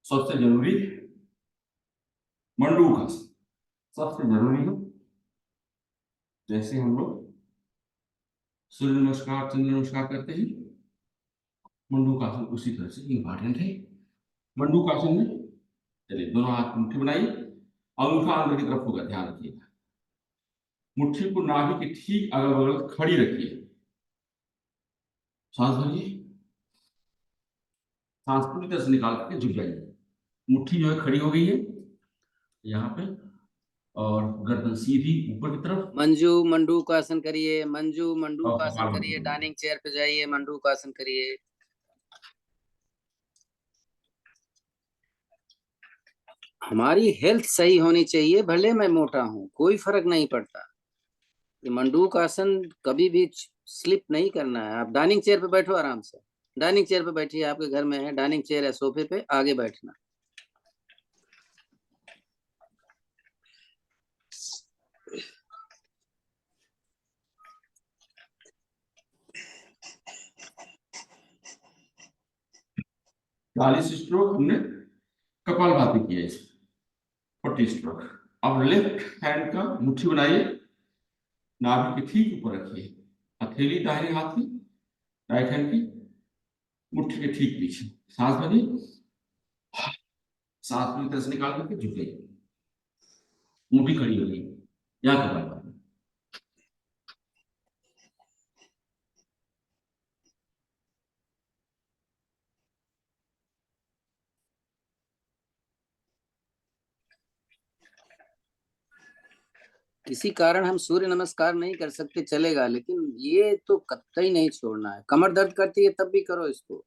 सबसे जरूरी मंडूकासन, सबसे जरूरी है। जैसे हम लोग सूर्य नमस्कार, चंद्र नमस्कार करते हैं, मंडूकासन उसी तरह से इंपॉर्टेंट है। मंडूकासन में चलिए, दोनों हाथ मुट्ठी बनाइए, अंगूठा अंदर की तरफ होगा, ध्यान रखिएगा। मुट्ठी को नाभि के ठीक अगल बगल खड़ी रखिए, सांस भरिए, सांस पूरी तरह से निकाल करके झुक जाइए। मुट्ठी जो है खड़ी हो गई है यहाँ पे, और गर्दन सीधी ऊपर की तरफ, मंजू मंडूकासन करिए, मंजू और मंडूकासन कपाल करिए, भाती। डाइनिंग चेयर पे जाइए, मंडूकासन करिए। हमारी हेल्थ सही होनी चाहिए, भले मैं मोटा हूँ कोई फर्क नहीं पड़ता। ये मंडूकासन कभी भी स्लिप नहीं करना है। आप डाइनिंग चेयर पे बैठो आराम से, डाइनिंग चेयर पे बैठिए, आपके घर में है डाइनिंग चेयर है, सोफे पे आगे बैठना। चालीस स्ट्रोक हमने कपालभाति किया, इसमें 40 स्ट्रोक। अब लेफ्ट हैंड का मुट्ठी बनाइए, नाभि के ठीक ऊपर रखिए, हथेली दाहिने हाथ की, राइट हैंड की मुट्ठी के ठीक पीछे, सांस भरिए, सांस पूरी तरह से निकाल करके झुक जाइए, मुट्ठी खड़ी हो गई, यहाँ कपालभाति। किसी कारण हम सूर्य नमस्कार नहीं कर सकते चलेगा, लेकिन ये तो कतई नहीं छोड़ना है। कमर दर्द करती है तब भी करो इसको।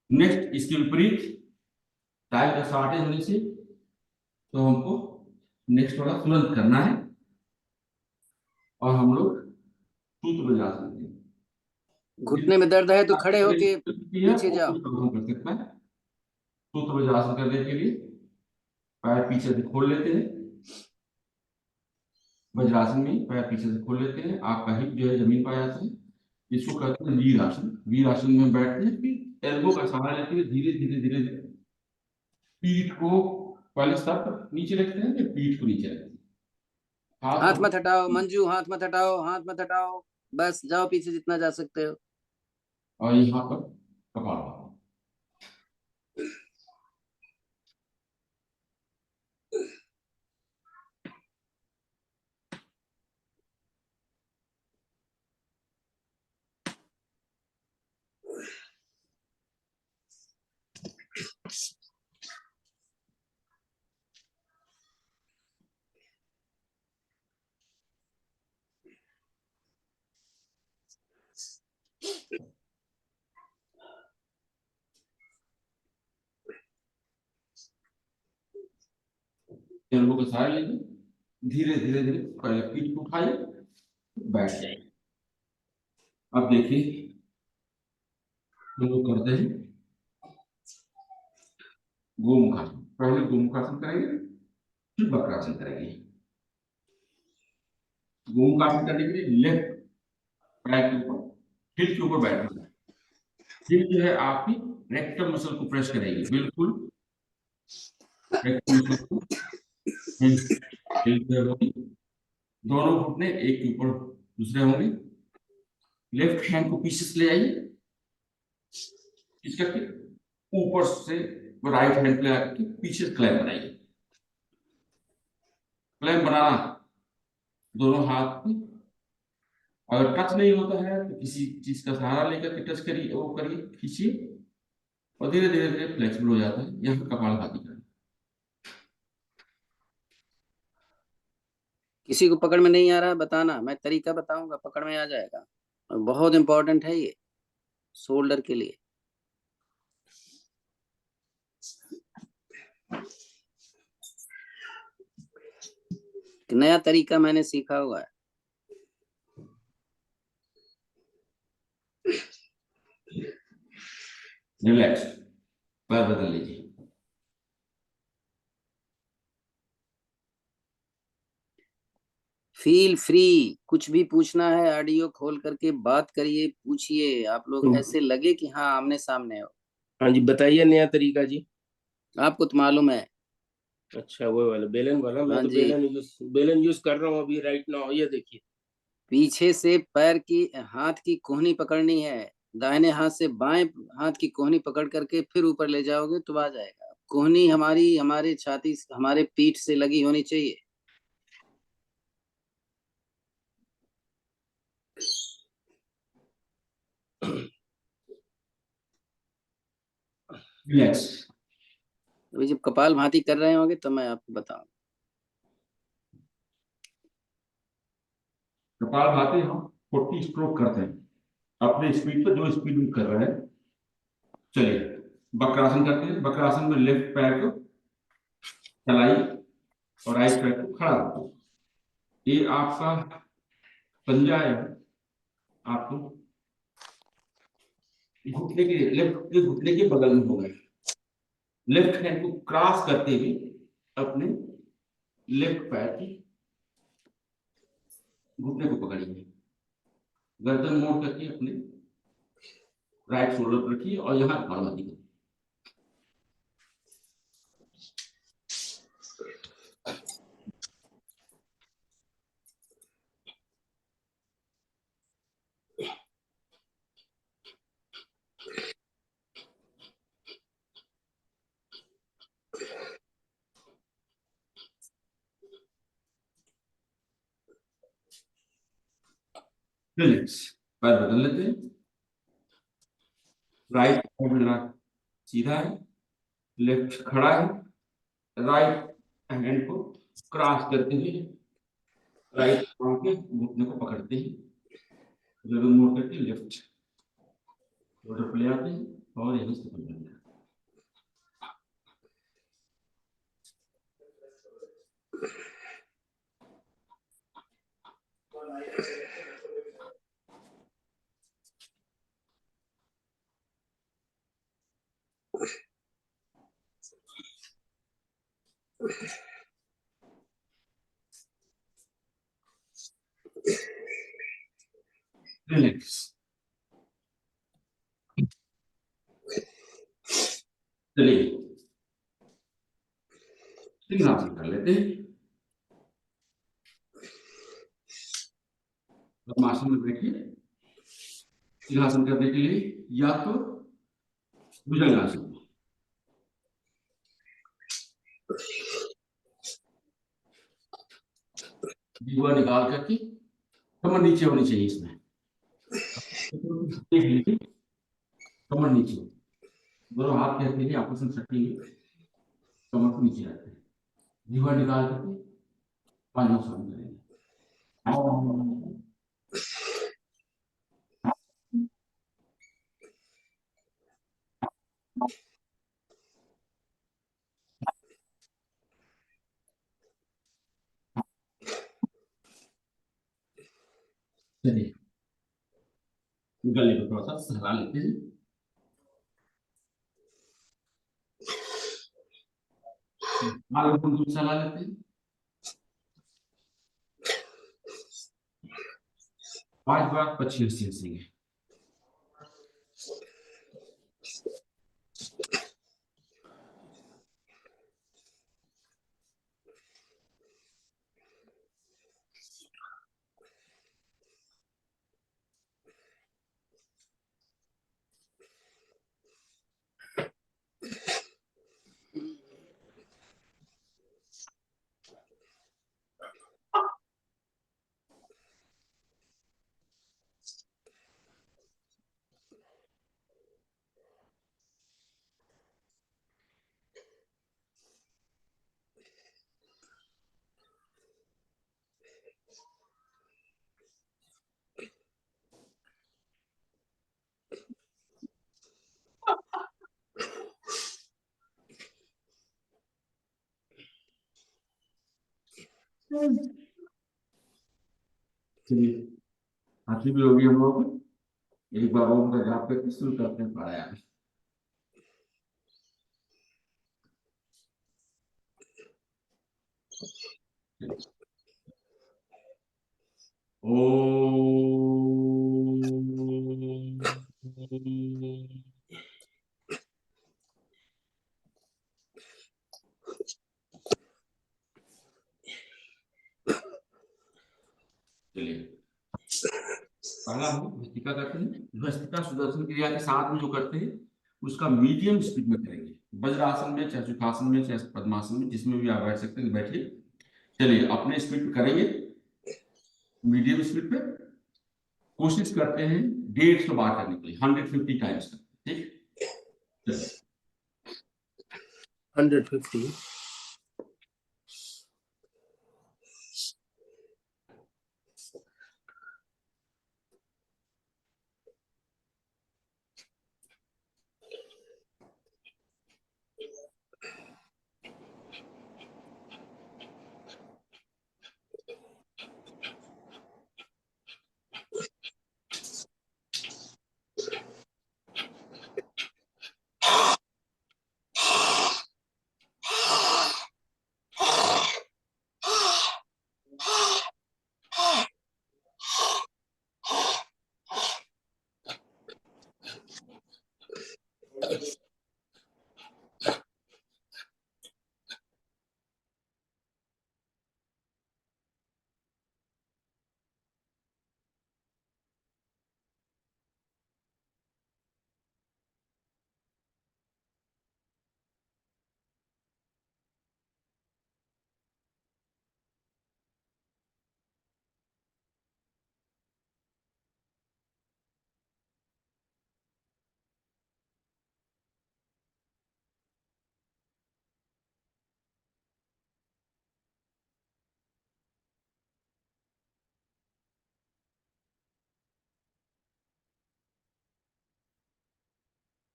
नेक्स्ट इसके विपरीत, टाइम का शॉर्टेज होने से तो हमको नेक्स्ट वाला तुरंत करना है, और हम लोग सूत्रवज्रासन करते हैं। घुटने में दर्द है तो खड़े होके है पीछे वो जाओ। उस काम कर सकता है। सूत्रवज्रासन करने के लिए पैर पीछे से खोल लेते हैं, वज्रासन में पैर पीछे से खोल लेते हैं, आपका हिप जो है जमीन पर आ जाता है, इसको कहते हैं वीर आसन। वीर आसन में बैठते हैं, फिर एल्बो का सहारा लेते हुए धीरे धीरे धीरे धीरे पीठ को पहले सर पर नीचे रखते हैं, फिर पीठ को नीचे रखते हैं। हाथ हाथ मत हटाओ मंजू, हाथ मत हटाओ, हाथ मत हटाओ। बस जाओ पीछे जितना जा सकते हो। और यहाँ पर कपाल भाती। एल्बो का सहारा लेके धीरे धीरे धीरे पहले पीठ को उठाइए, बैठ जाइए। अब देखिए हम लोग करते हैं गोमुखासन। पहले गोमुखासन करेंगे, फिर वक्रासन करेंगे। गोमुखासन करने के लिए लेफ्ट पैर के ऊपर, हिल के ऊपर बैठना है। हिल जो है आपकी रेक्टम मसल को प्रेस करेगी, बिल्कुल रेक्टम मसल को हिल हिल पे होगी। दोनों घुटने एक के ऊपर दूसरे होंगे। लेफ्ट हैंड को पीछे से ले आइए, इस करके ऊपर से राइट हैंड पे आके पीछे से क्लैंप बनाइए। क्लैंप बनाना दोनों हाथ में, अगर टच नहीं होता है तो किसी चीज का सहारा लेकर के टच करिए, वो करिए, खींचिए, और धीरे धीरे धीरे फ्लेक्सिबल हो जाता है। यहाँ कपालभाति करें। किसी को पकड़ में नहीं आ रहा बताना, मैं तरीका बताऊंगा, पकड़ में आ जाएगा। और बहुत इंपॉर्टेंट है ये शोल्डर के लिए। नया तरीका मैंने सीखा हुआ है। रिलैक्स, पैर बदल लीजिए। फील फ्री, कुछ भी पूछना है ऑडियो खोल करके बात करिए, पूछिए। आप लोग ऐसे लगे कि हाँ आमने सामने हो। हाँ जी, बताइए नया तरीका जी। आपको तो मालूम है। अच्छा, वो वाला बेलन वाला, मैं हाँ तो जी, बेलन यूज कर रहा हूँ अभी राइट नाउ। ये देखिए, पीछे से पैर की, हाथ की कोहनी पकड़नी है। दाहिने हाथ से बाएं हाथ की कोहनी पकड़ करके फिर ऊपर ले जाओगे तो आ जाएगा। कोहनी हमारी, हमारे छाती, हमारे पीठ से लगी होनी चाहिए। रिलैक्स। अभी जब कपाल भाती कर रहे होंगे तो मैं आपको बताऊं। कपालभाति हम 40 स्ट्रोक करते हैं अपने स्पीड पर, जो स्पीड में कर रहे हैं। चलिए वक्रासन करते हैं। वक्रासन में लेफ्ट पैर को चलाइए और राइट पैर को खड़ा रखिए। ये आपका पंजा है, आपको घुटने के, लेफ्ट के घुटने के बगल में होगा। लेफ्ट हैंड को क्रॉस करते हुए अपने लेफ्ट पैर की घुटने को पकड़िए। गर्दन मोड़ करके अपने राइट शोल्डर पर रखिए और यहाँ कपालभाति करिए। रिलैक्स, पैर बदल लेते हैं। राइट मेरा सीधा है, लेफ्ट खड़ा है। राइट हैंड को क्रॉस करते हुए राइट पाँव के घुटने को पकड़ते हैं, गर्दन मोड़ करके लेफ्ट शोल्डर पे ले आते हैं और यहीं से पकड़ लेते हैं। रिलैक्स, चलिए सिंहासन कर लेते हैं। पद्मासन में बैठिए। सिंहासन करने के लिए या तो भुजंगासन, जीवा निकाल करके कमर नीचे होनी चाहिए इसमें, देख लीजिए कमर नीचे, दोनों हाथ के हथेली आपस में सटेंगे, कमर को नीचे रखते हैं, जीवा निकाल करके पद्मासन करेंगे। चलिए गले को थोड़ा सा सहला लेते हैं, आगे को सहला लेते हैं। 5 बार 25 हंसेंगे। चलिए हाथी भी होगी हम लोग, एक बार ओम का जाप करके शुरू करते हैं प्राणायाम। ओम। चलिए पहला हम भस्त्रिका करते हैं। भस्त्रिका सुदर्शन क्रिया के साथ में जो करते हैं उसका मीडियम स्पीड में करेंगे, वज्रासन में चाहे सुखासन में चाहे पद्मासन में, जिसमें भी आप बैठ सकते हैं बैठिए। चलिए अपने स्पीड पे करेंगे, मीडियम स्पीड पे कोशिश करते हैं 150 बार करने के लिए, 150 टाइम्स करते हैं, ठीक। 150।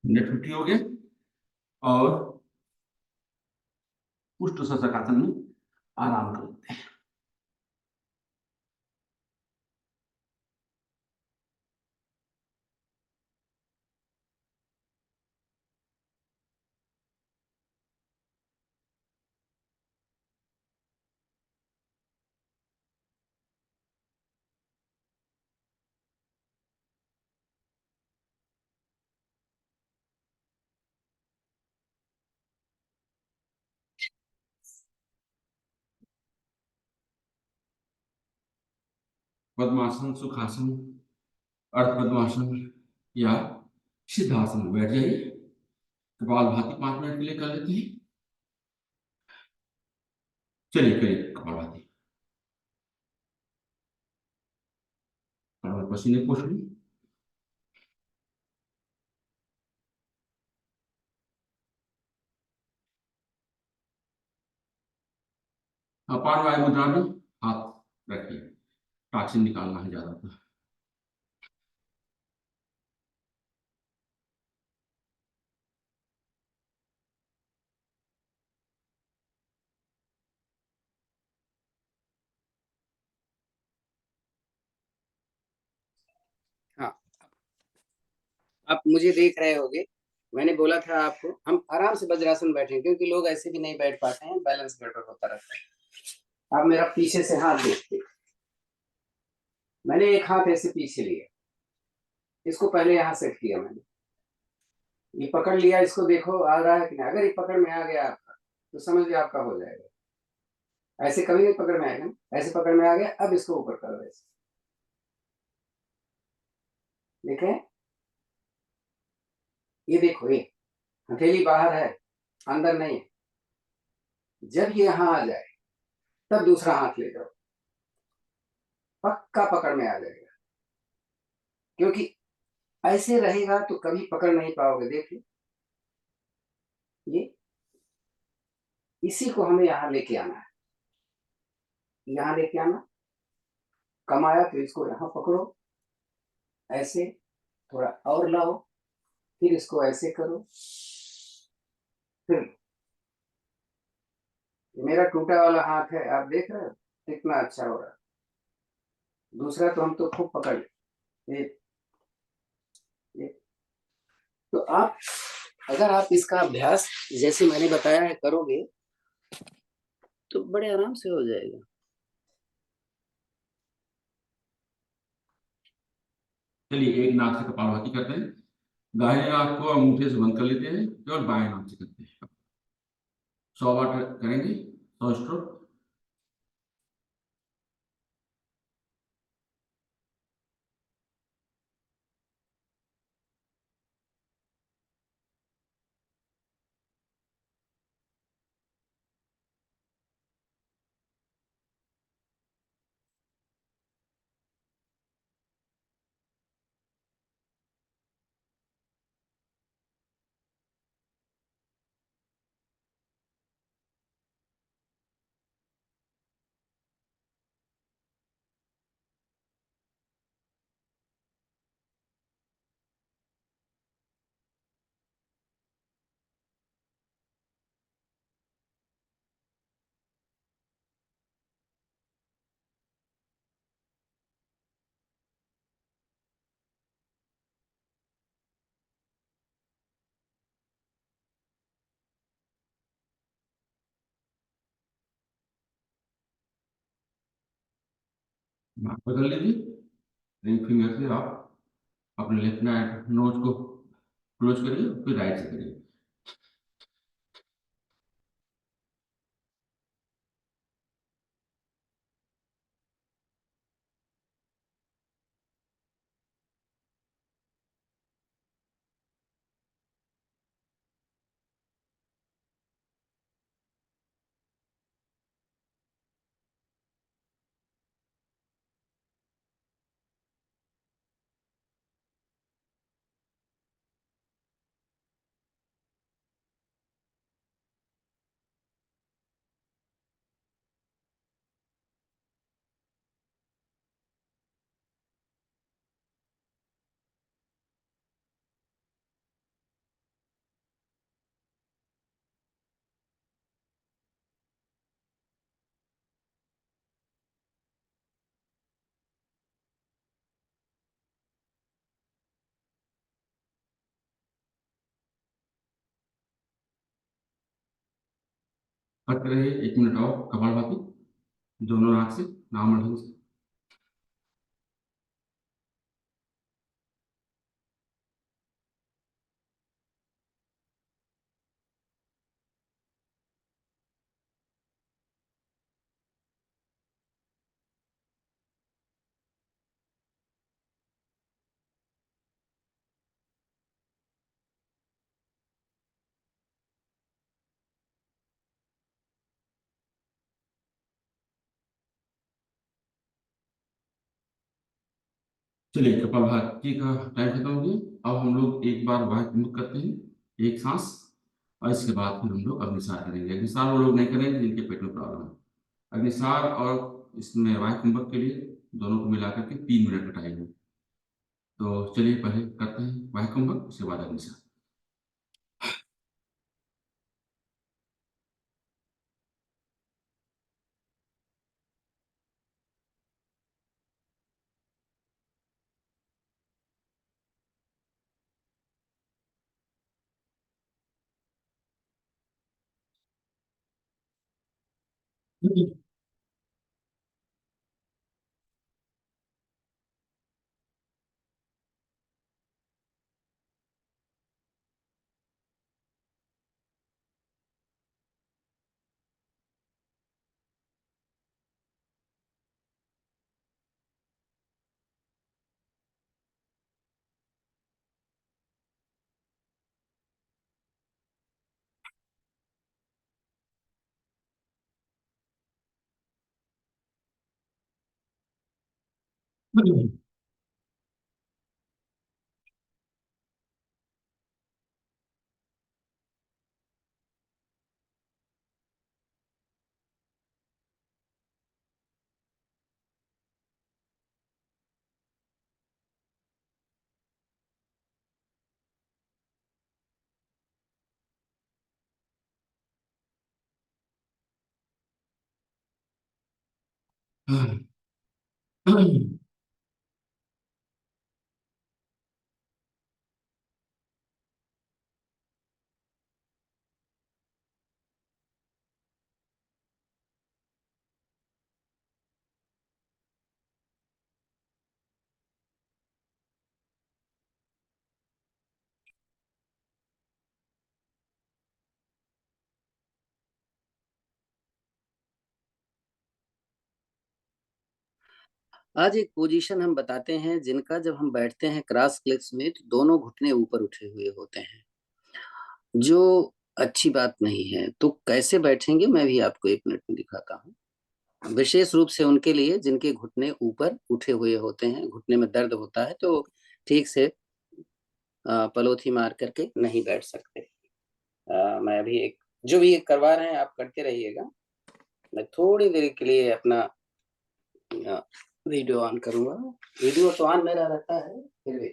मिनट 50 हो गए और उष्ट शशकासन में आराम करते हैं। पद्मासन, सुखासन, अर्ध पद्मासन या सिद्धासन में बैठ जाइए। कपालभाति 5 मिनट के लिए कर लेते हैं। चलिए करिए कपालभाति। और पसीने पोछ ली। अपान वायु मुद्रा में हाथ रखिए। टॉक्सिन निकालना है ज्यादा। हाँ, आप मुझे देख रहे होगे, मैंने बोला था आपको हम आराम से वज्रासन बैठे, क्योंकि लोग ऐसे भी नहीं बैठ पाते हैं, बैलेंस गड़बड़ होता रहता है। आप मेरा पीछे से हाथ देखिए, मैंने एक हाथ ऐसे पीछे लिया, इसको पहले यहाँ सेट किया मैंने, ये पकड़ लिया, इसको देखो आ रहा है कि नहीं। अगर ये पकड़ में आ गया आपका तो समझ लो आपका हो जाएगा। ऐसे कभी नहीं पकड़ में आएगा ना, ऐसे पकड़ में आ गया, अब इसको ऊपर करो ऐसे, देखें, ये देखो, ये हथेली बाहर है, अंदर नहीं है। जब ये यहाँ आ जाए तब दूसरा हाथ ले जाओ, पक्का पकड़ में आ जाएगा, क्योंकि ऐसे रहेगा तो कभी पकड़ नहीं पाओगे। देखिए, ये इसी को हमें यहाँ लेके आना है, यहाँ लेके आना। कम आया तो इसको यहाँ पकड़ो, ऐसे थोड़ा और लाओ, फिर इसको ऐसे करो, फिर मेरा टूटा वाला हाथ है, आप देख रहे हो कितना अच्छा हो रहा है। दूसरा तो हम तो खूब पकड़ ले, ये तो आप, अगर आप इसका अभ्यास जैसे मैंने बताया है करोगे तो बड़े आराम से हो जाएगा। चलिए एक नाक से कपालभाति करते हैं। दाहिने आंख को अंगूठे से बंद कर लेते हैं और बाएं नाक से करते हैं। 100 बार करेंगे, 100 स्ट्रोक। नाक बदल लीजिए। रिंग फिंगर से आप अपने लेफ्ट नोज को क्लोज करिए, फिर राइट से करिए। करते रहिए 1 मिनट और कपालभाति, दोनों नाक से, नॉर्मल ढंग से। चलिए, कपालभाति का टाइम खत्म हो गया। अब हम लोग एक बार वायु कुंभक करते हैं, एक सांस, और इसके बाद फिर हम लोग अग्निसार करेंगे। अग्निसार वो लोग नहीं करेंगे जिनके पेट में प्रॉब्लम है। अग्निसार और इसमें वायु कुंभक के लिए दोनों को मिला करके 3 मिनट का टाइम है। तो चलिए पहले करते हैं वायु कुंभक, उसके बाद अग्निसार। आज एक पोजीशन हम बताते हैं जिनका जब हम बैठते हैं क्रॉस लेग्स में तो दोनों घुटने ऊपर उठे हुए होते हैं, जो अच्छी बात नहीं है। तो कैसे बैठेंगे मैं भी आपको 1 मिनट में दिखाता हूँ। विशेष रूप से उनके लिए जिनके घुटने ऊपर उठे हुए होते हैं, घुटने में दर्द होता है, तो ठीक से पलोथी मार करके नहीं बैठ सकते। मैं अभी एक जो भी एक करवा रहे हैं आप करते रहिएगा। मैं थोड़ी देर के लिए अपना वीडियो ऑन करूंगा। वीडियो तो ऑन मेरा रहता है फिर भी।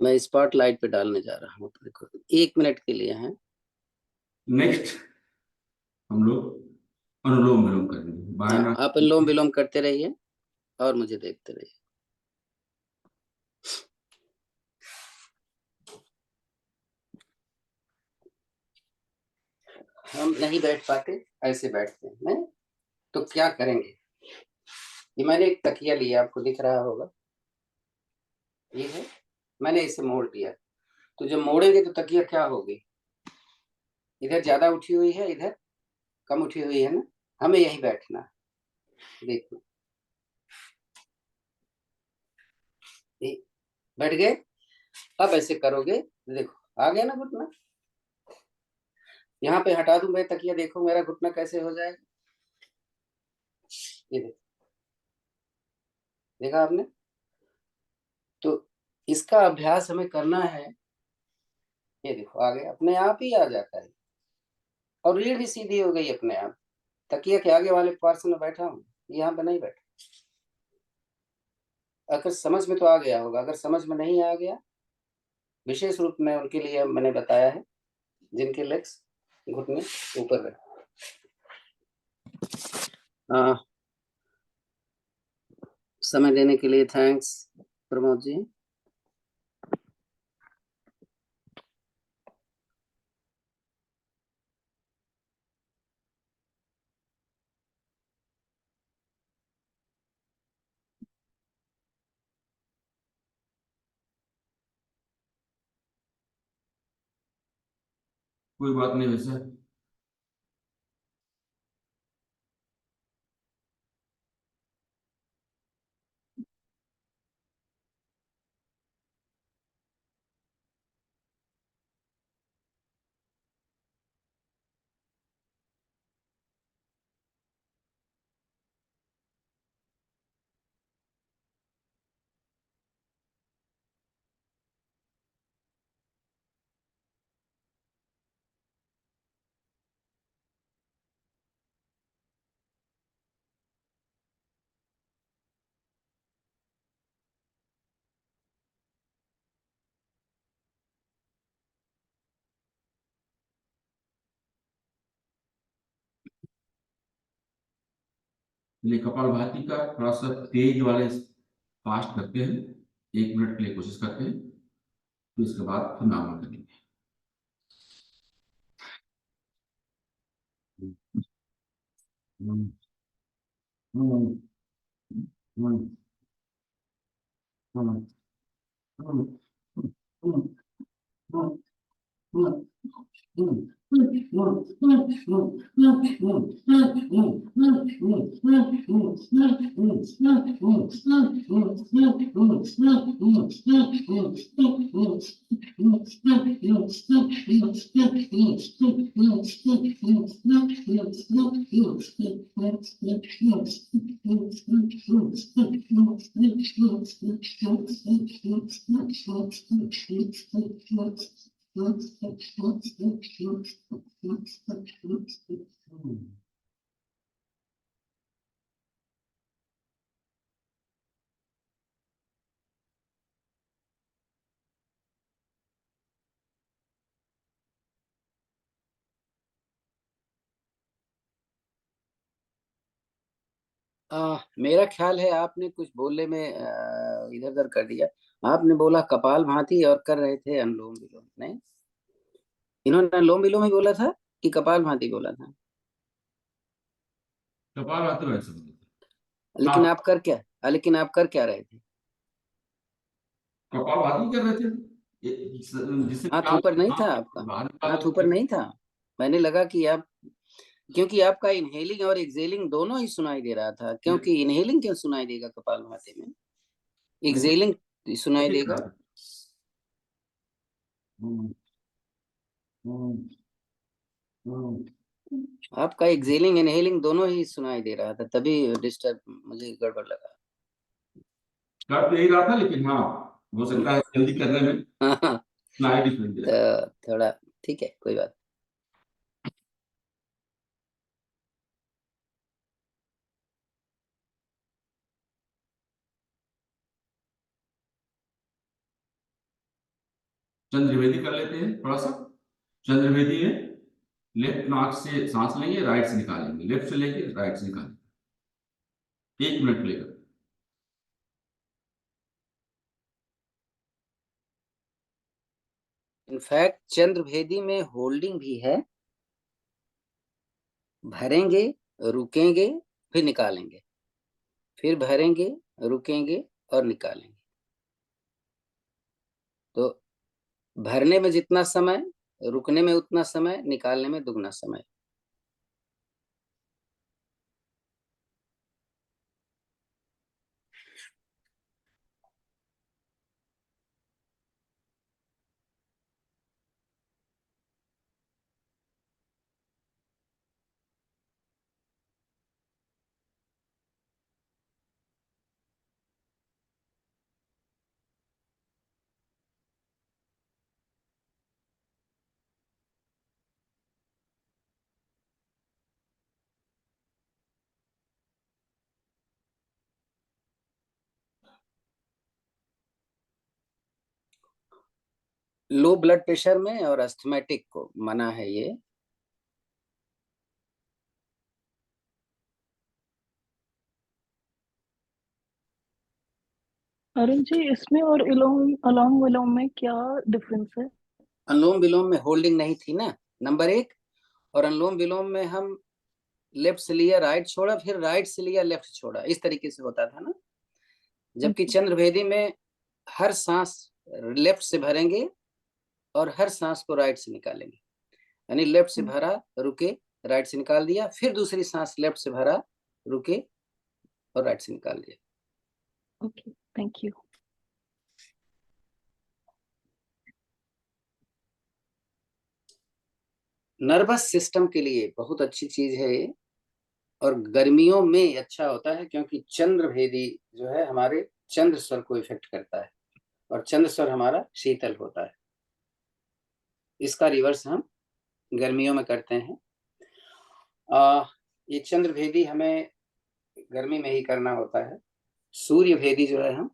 मैं स्पॉटलाइट पे डालने जा रहा हूँ, तो देखो 1 मिनट के लिए है। नेक्स्ट हम लोग अनुलोम विलोम करेंगे। बाएं हाँ, नाक आप अनुलोम विलोम करते रहिए और मुझे देखते रहिए। हम नहीं बैठ पाते, ऐसे बैठते हैं नहीं? तो क्या करेंगे, ये मैंने एक तकिया लिया, आपको दिख रहा होगा, ये है, मैंने इसे मोड़ दिया। तो जब मोड़ेंगे तो तकिया क्या होगी, इधर ज्यादा उठी हुई है, इधर कम उठी हुई है ना। हमें यही बैठना है। देखो ये बैठ गए। अब ऐसे करोगे, देखो आ गया ना घुटना। यहाँ पे हटा दूं मैं तकिया, देखो मेरा घुटना कैसे हो जाएगा। ये देखो, देखा आपने। तो इसका अभ्यास हमें करना है। ये देखो आ गया, अपने आप ही आ जाता है। और रीढ़ भी सीधी हो गई अपने आप। तकिया के आगे वाले पार्श्व में बैठा हूँ, यहाँ पे नहीं बैठा। अगर समझ में तो आ गया होगा, अगर समझ में नहीं आ गया, विशेष रूप में उनके लिए मैंने बताया है जिनके लेग्स घुटने ऊपर रहे। समय देने के लिए थैंक्स प्रमोद जी। कोई बात नहीं वैसे। चलिए कपालभाति का थोड़ा सा तेज वाले फास्ट करते हैं, 1 मिनट के लिए कोशिश करते हैं, तो इसके बाद फिर नॉर्मल करेंगे। हम्म, हम्म, हम्म, हम्म, हम्म, हम्म, हम्म, हम्म, मेरा ख्याल है आपने कुछ बोलने में इधर उधर कर दिया। आपने बोला कपाल भाती और कर रहे थे अनुलोम विलोम, नहीं? इन्होंने अनुलोम विलोम ही बोला था कि कपाल भाती बोला था? कपालभाति वैसे बोलते हैं। लेकिन हाँ, आप कर क्या लेकिन आप कर क्या रहे थे? कपालभाति कर रहे थे, जिससे हाथ निकाल, ऊपर नहीं हाँ, था आपका? बाहर निकाल हाथ ऊपर देते नहीं था? मैंने लगा कि आप, क्योंकि आपका इनहेलिंग और एक्सेलिंग दोनों ही सुनाई दे रहा था। हैं। क्योंकि इनहेलिंग क्यों सुनाई देगा कपाल भाती में, नहीं, एक्सेलिंग सुनाई नहीं, देगा? हम्म, हम्म, हम्म। आपका एक्सेलिंग इनहेलिंग दोनों ही सुनाई दे रहा था, तभी डिस्टर्ब, मुझे गड़बड़ लगा। कर तो यही रहा था, लेकिन हाँ, हो सकता है जल्दी करने में हाँ हाँ, स्लाइड डिफरेंट जाए। तो थोड़ा ठीक है, कोई बात। चंद्रभेदी कर लेते हैं थोड़ा सा। चंद्रभेदी में लेफ्ट नाक से सांस लेंगे, राइट से निकालेंगे, लेफ्ट से लेके राइट से निकालेंगे, 1 मिनट लेकर। इनफैक्ट चंद्रभेदी में होल्डिंग भी है। भरेंगे, रुकेंगे, फिर निकालेंगे, फिर भरेंगे, रुकेंगे और निकालेंगे। तो भरने में जितना समय, रुकने में उतना समय, निकालने में दुगना समय। लो ब्लड प्रेशर में और अस्थमेटिक को मना है ये। अरुण जी, इसमें और इलोम अलोंग विलोम में क्या डिफरेंस है? अनुलोम विलोम में होल्डिंग नहीं थी ना, नंबर एक। और अनुलोम विलोम में हम लेफ्ट से लिया राइट छोड़ा, फिर राइट से लिया लेफ्ट छोड़ा, इस तरीके से होता था ना। जबकि अच्छा। चंद्रभेदी में हर सांस लेफ्ट से भरेंगे और हर सांस को राइट से निकालेंगे। यानी लेफ्ट से भरा, रुके, राइट से निकाल दिया, फिर दूसरी सांस लेफ्ट से भरा, रुके और राइट से निकाल दिया। Okay, thank you. Nervous system के लिए बहुत अच्छी चीज है ये। और गर्मियों में अच्छा होता है, क्योंकि चंद्रभेदी जो है हमारे चंद्र स्वर को इफेक्ट करता है, और चंद्र स्वर हमारा शीतल होता है। इसका रिवर्स हम गर्मियों में करते हैं। ये चंद्रभेदी हमें गर्मी में ही करना होता है। सूर्य भेदी जो है हम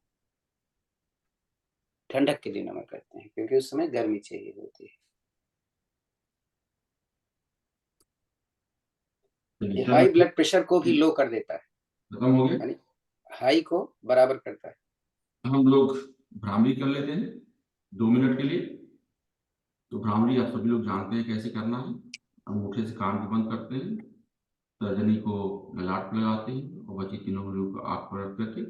ठंडक के दिनों में करते हैं, क्योंकि उस समय गर्मी चाहिए होती है। ये चलिए हाई चंद्र ब्लड प्रेशर को भी लो कर देता है। खत्म हो गया। यानी हाई को बराबर करता है। हम लोग भ्रामरी कर लेते हैं 2 मिनट के लिए। तो भ्रामरी आप सभी लोग जानते हैं कैसे करना है। अंगूठे से कान को बंद करते हैं, तर्जनी को ललाट पर लगाते हैं और बची तीनों उंगलियों को आग पर रख करके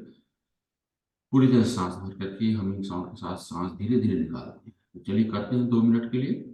पूरी तरह सांस भर करके हमिंग साउंड के साथ सांस धीरे धीरे निकालते हैं। तो चलिए करते हैं 2 मिनट के लिए।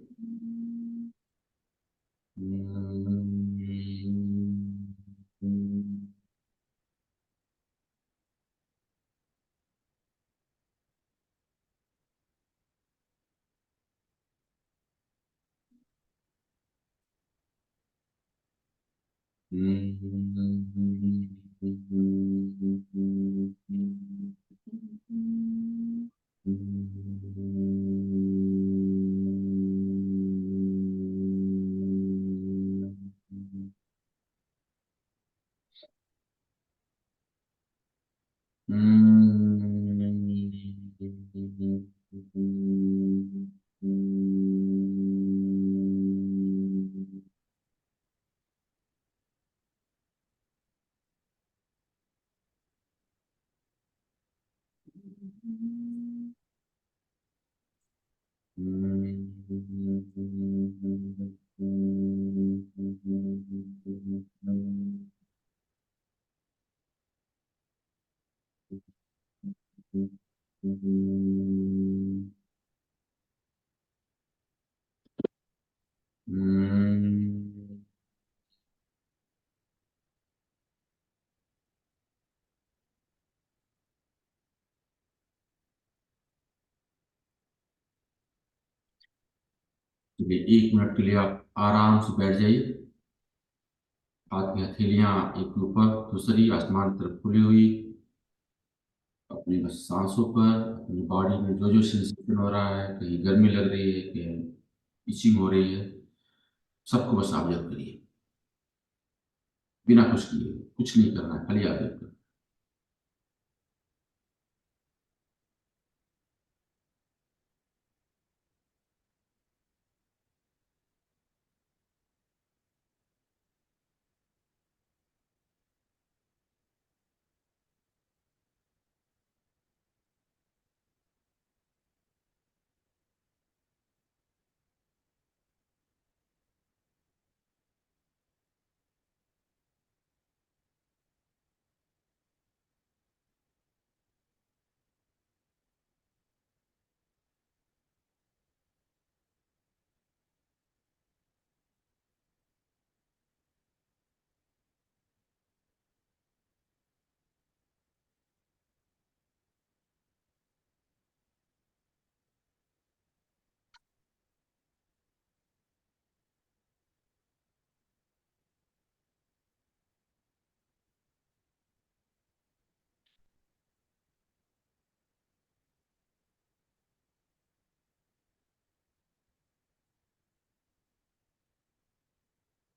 चलिए 1 मिनट के लिए आप आराम से बैठ जाइए। हाथ की हथेलियां एक के ऊपर दूसरी आसमान की तरफ खुली हुई। अपनी बस सांसों पर, अपनी बॉडी में जो जो सेंसेशन हो रहा है, कहीं गर्मी लग रही है, कहीं इचिंग हो रही है, सबको बस ऑब्जर्व करिए बिना कुछ किए। कुछ नहीं करना है, खाली ऑब्जर्व करना।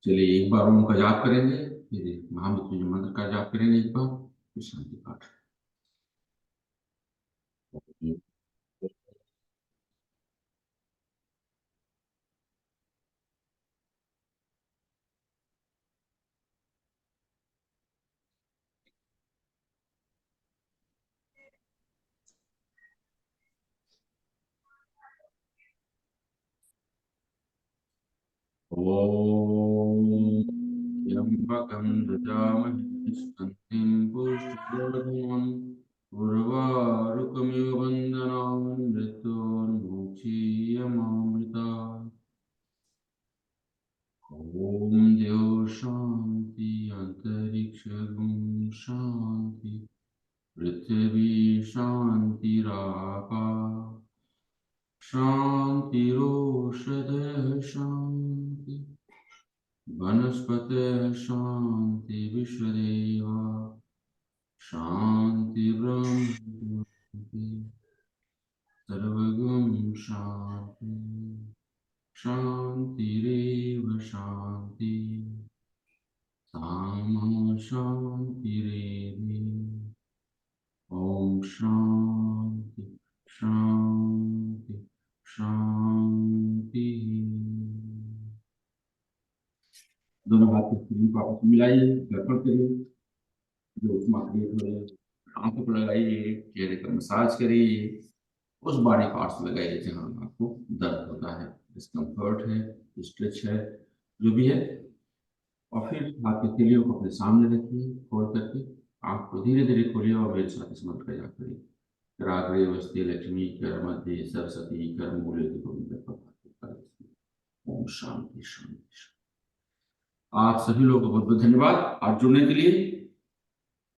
चलिए एक बार ओम का जाप करेंगे, फिर महामृत्युंजय मंत्र का जाप करेंगे एक बार, फिर शांति पाठ। ओम त्र्यंबकं यजामहे सुगन्धिं पुष्टिवर्धनम् उर्वारुकमिव बन्धनान् मृत्योर्मुक्षीयमामृतात्। ओम द्यौ शांति अंतरिक्षगुं शांति पृथ्वी शांतिरापा शांतिरोषधयः शांति वनस्पतयः शांति विश्वदेवा शांति ब्रह्म शांति सर्वगुण शांति शांतिरेव शांति सामा शांतिरेधि। ओम शांति शांति शांति। दोनों हाथ की स्क्रीन को आपस में मिलाइए, दर्पण करिए। जो उसमें क्रिएट हो रही है, आंखों पर लगाइए, चेहरे पर मसाज करिए, उस बॉडी पार्ट्स में लगाइए जहाँ आपको दर्द होता है, डिस्कम्फर्ट है, स्ट्रेच है, जो भी है। और फिर हाथ की तीलियों को अपने सामने रखिए, खोल करके आंख को धीरे धीरे खोलिए और मेरे साथ स्मरण कर जाप करिए। कराग्रे वस्ते लक्ष्मी कर मध्य सरस्वती कर मूले ओम शांति शांति। आप सभी लोगों को बहुत बहुत धन्यवाद आप जुड़ने के लिए।